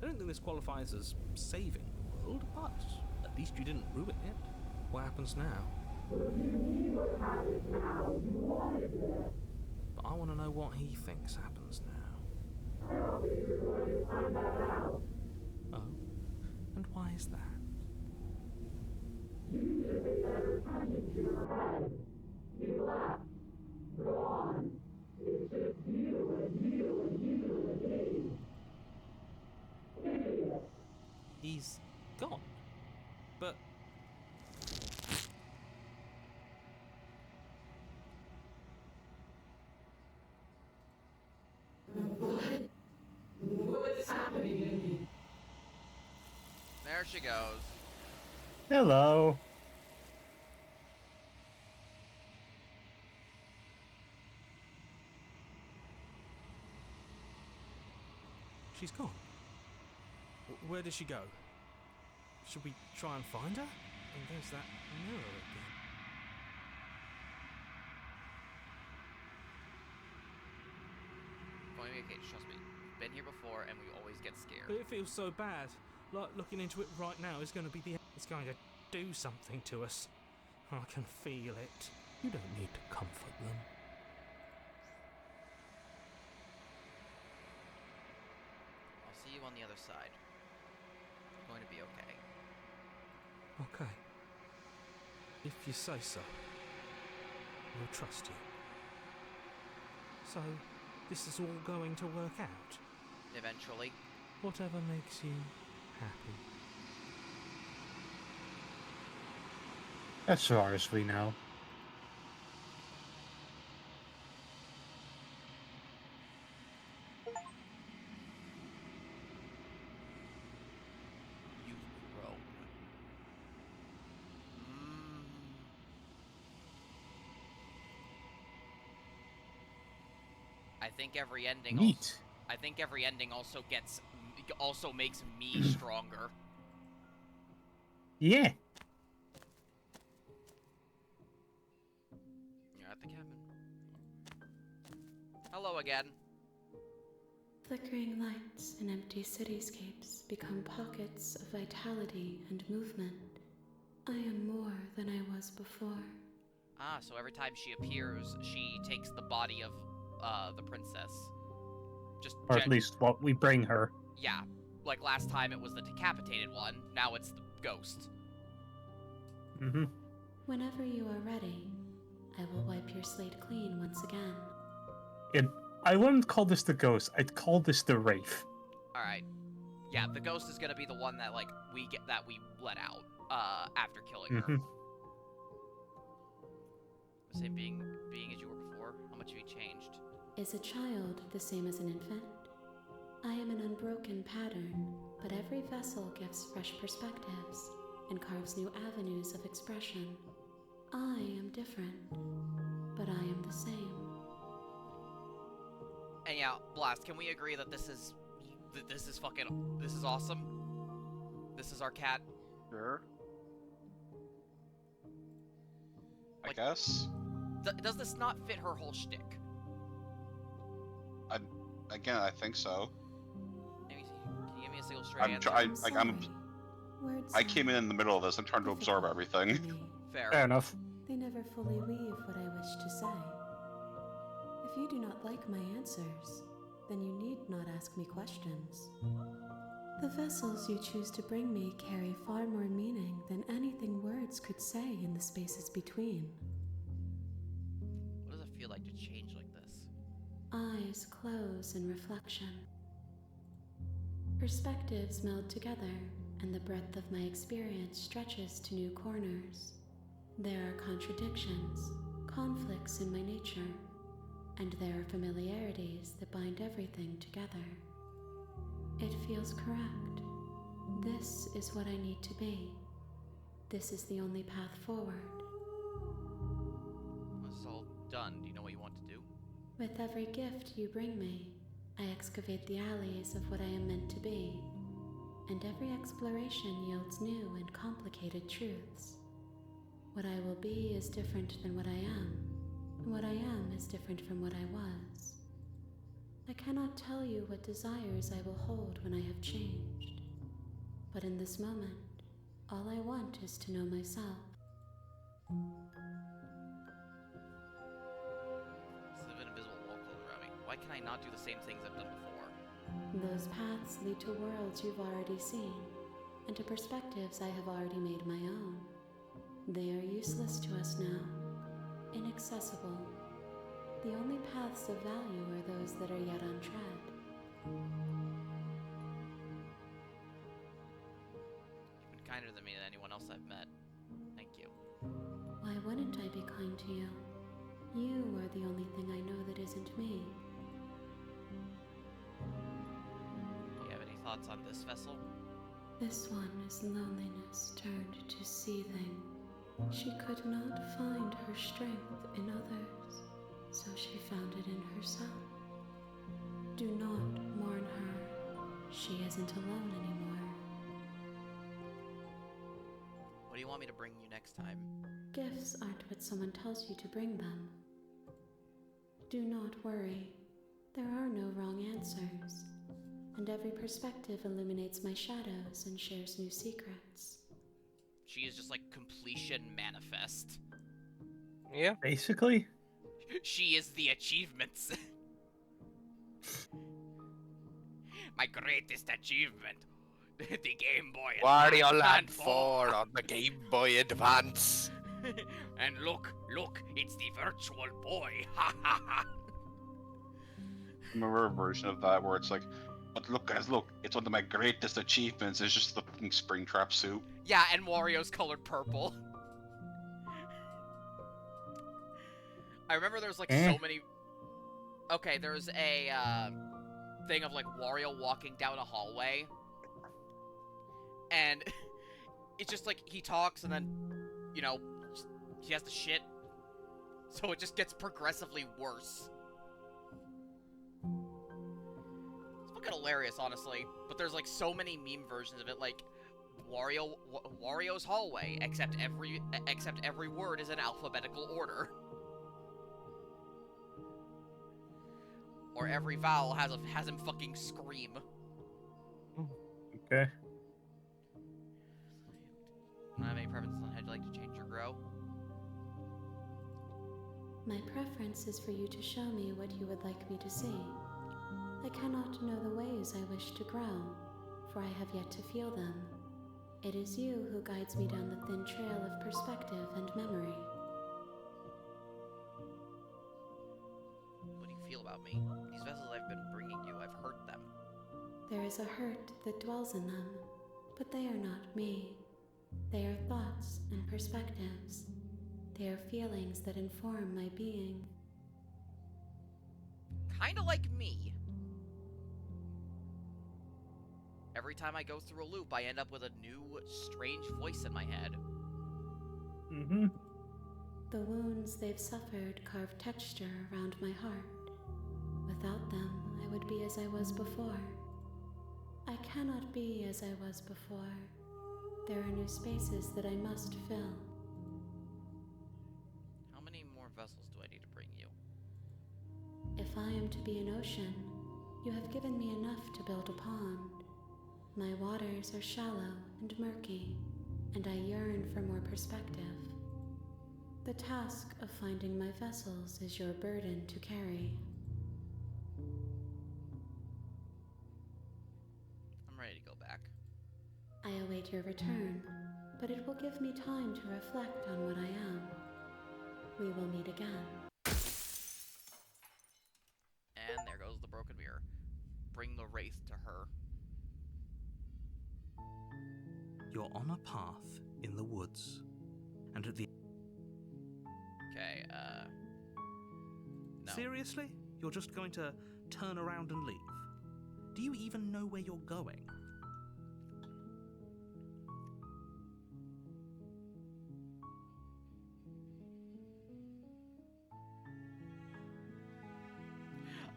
I don't think this qualifies as saving the world, but at least you didn't ruin it. What happens now? But I want to know what he thinks happens now. Oh, and why is that? He's gone. But There she goes. Hello. she's gone. Where did she go? Should we try and find her? And there's that mirror again. Okay, trust me. Been here before, and we always get scared. But it feels so bad. Like looking into it right now is going to be the. It's going to do something to us. I can feel it. You don't need to comfort them. I'll see you on the other side. It's going to be okay. Okay. If you say so, we'll trust you. So, this is all going to work out? Eventually. Whatever makes you happy. As far as we know. You've grown. I think every ending. Neat. I think every ending also makes me stronger. Yeah. You're at the cabin. Hello again. Flickering lights and empty cityscapes become pockets of vitality and movement. I am more than I was before. Ah, so every time she appears, she takes the body of the princess. Just Or at least what we bring her. Yeah, like last time it was the decapitated one. Now it's the ghost. Mm-hmm. Whenever you are ready, I will wipe your slate clean once again. I wouldn't call this the ghost. I'd call this the wraith. All right. Yeah, the ghost is gonna be the one that we let out after killing her. Same being as you were before. How much have you changed? Is a child the same as an infant? I am an unbroken pattern, but every vessel gives fresh perspectives and carves new avenues of expression. I am different, but I am the same. And yeah, Blast, can we agree that this is awesome? This is our cat. Sure. I Like- guess. Does this not fit her whole shtick? Again, I think so. Maybe, can you give me a single straight answer? I came in the middle of this. I'm trying to absorb everything. Fair. Fair enough. They never fully weave what I wish to say. If you do not like my answers, then you need not ask me questions. The vessels you choose to bring me carry far more meaning than anything words could say in the spaces between. What does it feel like to change like this? Eyes close in reflection. Perspectives meld together, and the breadth of my experience stretches to new corners. There are contradictions, conflicts in my nature, and there are familiarities that bind everything together. It feels correct. This is what I need to be. This is the only path forward. When this is all done, do you know what you want to do? With every gift you bring me, I excavate the alleys of what I am meant to be, and every exploration yields new and complicated truths. What I will be is different than what I am, and what I am is different from what I was. I cannot tell you what desires I will hold when I have changed, but in this moment, all I want is to know myself. There's an invisible wall closing around me. Why can I not do the same things I've done before? Those paths lead to worlds you've already seen, and to perspectives I have already made my own. They are useless to us now, inaccessible. The only paths of value are those that are yet untread. You've been kinder than me than anyone else I've met. Thank you. Why wouldn't I be kind to you? You are the only thing I know that isn't me. Do you have any thoughts on this vessel? This one is loneliness turned to seething. She could not find her strength in others, so she found it in herself. Do not mourn her. She isn't alone anymore. What do you want me to bring you next time? Gifts aren't what someone tells you to bring them. Do not worry. There are no wrong answers, and every perspective illuminates my shadows and shares new secrets. She is just like completion manifest. Yeah. Basically. She is the achievements. My greatest achievement. The Game Boy Wario Advance Land and 4 on the Game Boy Advance. And look, it's the virtual boy. Ha ha ha. Remember a version of that where it's like, but look guys, look, it's one of my greatest achievements. It's just the fucking Springtrap suit. Yeah, and Wario's colored purple. I remember there's like so many. Okay, there's a thing of like Wario walking down a hallway, and it's just like he talks and then, you know, he has the shit, so it just gets progressively worse. It's fucking hilarious, honestly. But there's like so many meme versions of it, like Wario's hallway, except every word is in alphabetical order. Or every vowel has him fucking scream. Okay. Do you have any preferences on how you'd like to change or grow? My preference is for you to show me what you would like me to see. I cannot know the ways I wish to grow, for I have yet to feel them. It is you who guides me down the thin trail of perspective and memory. What do you feel about me? These vessels I've been bringing you, I've hurt them. There is a hurt that dwells in them, but they are not me. They are thoughts and perspectives. They are feelings that inform my being. Kinda like me. Every time I go through a loop, I end up with a new, strange voice in my head. Mm-hmm. The wounds they've suffered carve texture around my heart. Without them, I would be as I was before. I cannot be as I was before. There are new spaces that I must fill. How many more vessels do I need to bring you? If I am to be an ocean, you have given me enough to build a pond. My waters are shallow and murky, and I yearn for more perspective. The task of finding my vessels is your burden to carry. I'm ready to go back. I await your return, but it will give me time to reflect on what I am. We will meet again. And there goes the broken mirror. Bring the wraith to her. You're on a path in the woods, and at the Okay, no. Seriously? You're just going to turn around and leave? Do you even know where you're going?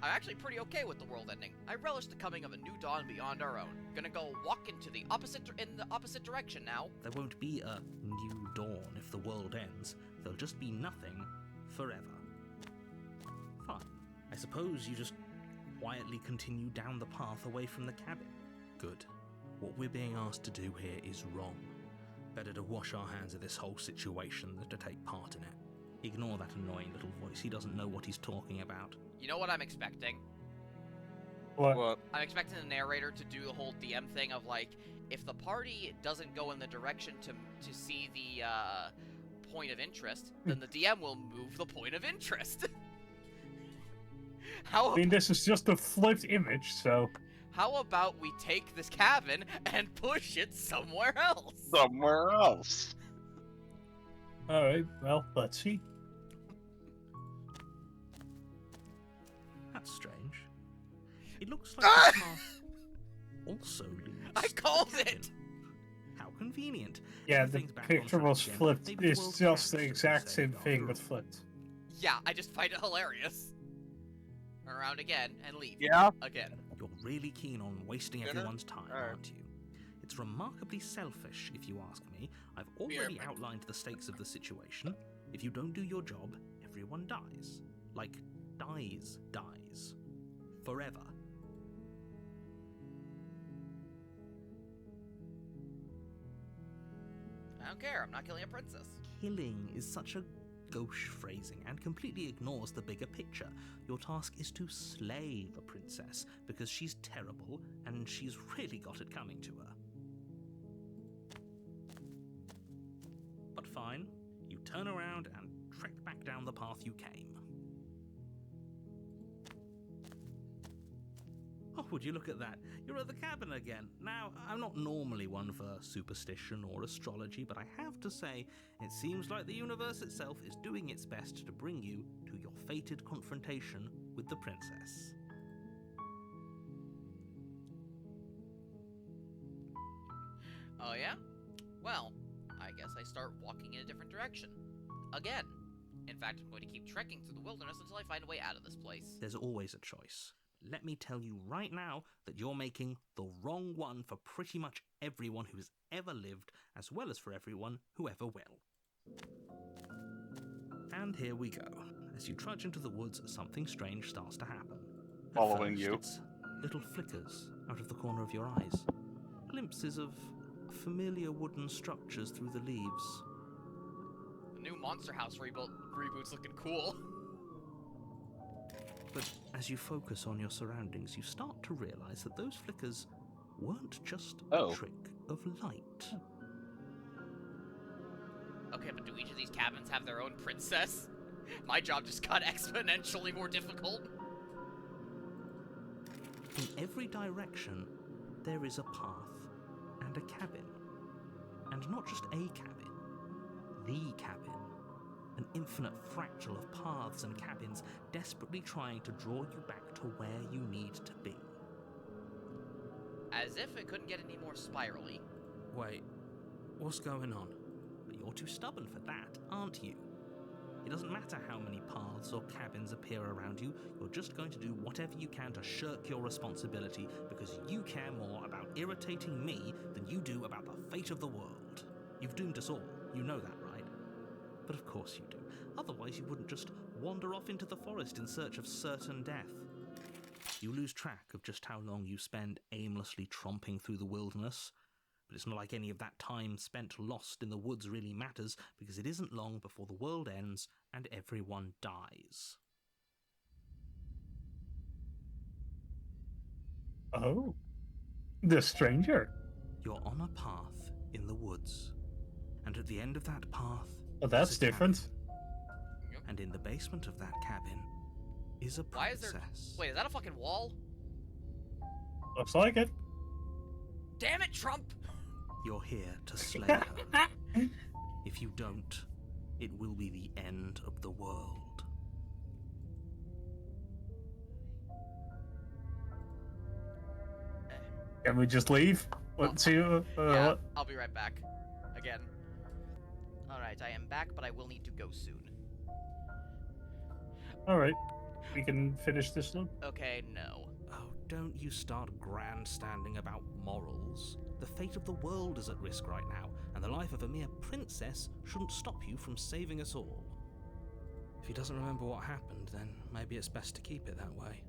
I'm actually pretty okay with the world ending. I relish the coming of a new dawn beyond our own. Gonna go walk into the opposite direction now. There won't be a new dawn if the world ends. There'll just be nothing forever. Fine. I suppose you just quietly continue down the path away from the cabin. Good. What we're being asked to do here is wrong. Better to wash our hands of this whole situation than to take part in it. Ignore that annoying little voice. He doesn't know what he's talking about. You know what I'm expecting? What? I'm expecting the narrator to do the whole DM thing of, like, if the party doesn't go in the direction to see the point of interest, then the DM will move the point of interest. I mean, this is just a flipped image, so... How about we take this cabin and push it somewhere else? Somewhere else. Alright, well, let's see. That's strange. It looks like this path also leads... I called it! How convenient. Yeah, the Everything's back on picture track was again. flipped. Maybe the It's world just the can, exact as same they say, thing, after but all. flipped. Yeah, I just find it hilarious. Turn around again and leave. Yeah. Again. You're really keen on wasting Dinner? everyone's time, Alright. aren't you? It's remarkably selfish, if you ask me. I've already Yeah, but- outlined the stakes of the situation. If you don't do your job, everyone dies. Like, dies. Forever. I don't care, I'm not killing a princess. Killing is such a gauche phrasing and completely ignores the bigger picture. Your task is to slay the princess because she's terrible and she's really got it coming to her. But fine, you turn around and trek back down the path you came. Oh, would you look at that? You're at the cabin again. Now, I'm not normally one for superstition or astrology, but I have to say, it seems like the universe itself is doing its best to bring you to your fated confrontation with the princess. Oh yeah? Well, I guess I start walking in a different direction. Again. In fact, I'm going to keep trekking through the wilderness until I find a way out of this place. There's always a choice. Let me tell you right now that you're making the wrong one for pretty much everyone who's ever lived, as well as for everyone who ever will. And here we go. As you trudge into the woods, something strange starts to happen. At Following first, you. It's little flickers out of the corner of your eyes. Glimpses of familiar wooden structures through the leaves. The new Monster House reboot's looking cool. But as you focus on your surroundings, you start to realize that those flickers weren't just a trick of light. Okay, but do each of these cabins have their own princess? My job just got exponentially more difficult. In every direction, there is a path and a cabin. And not just a cabin, the cabin. An infinite fractal of paths and cabins desperately trying to draw you back to where you need to be. As if it couldn't get any more spirally. Wait, what's going on? But you're too stubborn for that, aren't you? It doesn't matter how many paths or cabins appear around you, you're just going to do whatever you can to shirk your responsibility because you care more about irritating me than you do about the fate of the world. You've doomed us all, you know that, right? But of course you do. Otherwise you wouldn't just wander off into the forest in search of certain death. You lose track of just how long you spend aimlessly tromping through the wilderness. But it's not like any of that time spent lost in the woods really matters, because it isn't long before the world ends and everyone dies. Oh. The stranger. You're on a path in the woods. And at the end of that path... Oh, that's is a cabin. different. And in the basement of that cabin is a Why is princess. there... Wait, is that a fucking wall? Looks like it. Damn it, Trump! You're here to slay her. If you don't, it will be the end of the world. Can we just leave? Let's see. Yeah, I'll be right back. Again. Alright, I am back, but I will need to go soon. Alright. We can finish this loop. Okay, no. Oh, don't you start grandstanding about morals. The fate of the world is at risk right now, and the life of a mere princess shouldn't stop you from saving us all. If he doesn't remember what happened, then maybe it's best to keep it that way.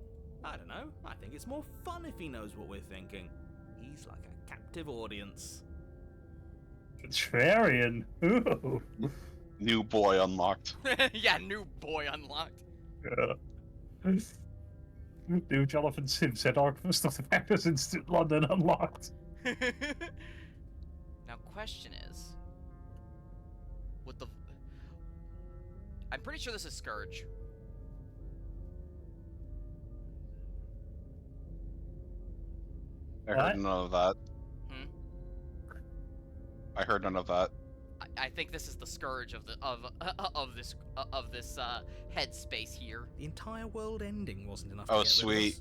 I don't know. I think it's more fun if he knows what we're thinking. He's like a captive audience. Contrarian. Ooh. New boy unlocked. Yeah, new boy unlocked. Yeah. New Jonathan Simpson, Archivist of the Packers Institute, London unlocked. Now, question is, with the, I'm pretty sure this is Scourge. I What? heard none of that. Hmm? I heard none of that. I think this is the Scourge of the of this headspace here. The entire world ending wasn't enough Oh, to get rid of sweet. us.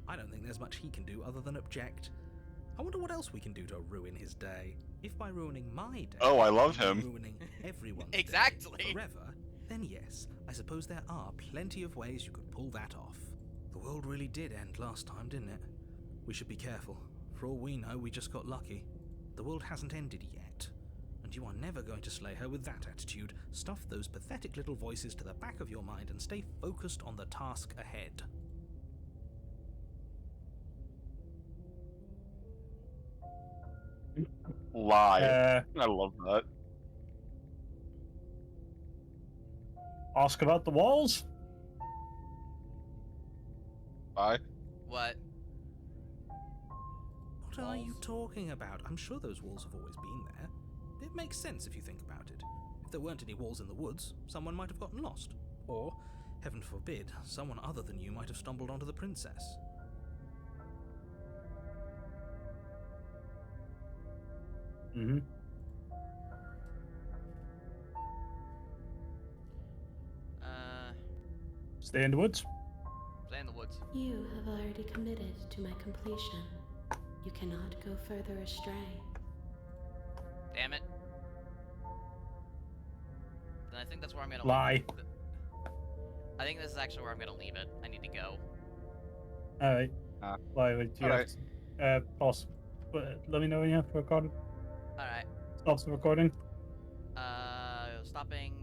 I don't think there's much he can do other than object. I wonder what else we can do to ruin his day. If by ruining my day, Oh, I love you mean him. ruining everyone's Exactly. day forever, then yes, I suppose there are plenty of ways you could pull that off. The world really did end last time, didn't it? We should be careful. For all we know, we just got lucky. The world hasn't ended yet. And you are never going to slay her with that attitude. Stuff those pathetic little voices to the back of your mind and stay focused on the task ahead. Lie. I love that. Ask about the walls? Bye. What? What are you talking about? I'm sure those walls have always been there. It makes sense if you think about it. If there weren't any walls in the woods, someone might have gotten lost. Or, heaven forbid, someone other than you might have stumbled onto the princess. Mm-hmm. Stay in the woods. Stay in the woods. You have already committed to my completion. You cannot go further astray. Damn it. Then I think that's where I'm gonna Lie. I think this is actually where I'm gonna leave it. I need to go. Alright. Why would you Alright. have to, pause. Let me know when you have recorded. Alright. Stop the recording. Stopping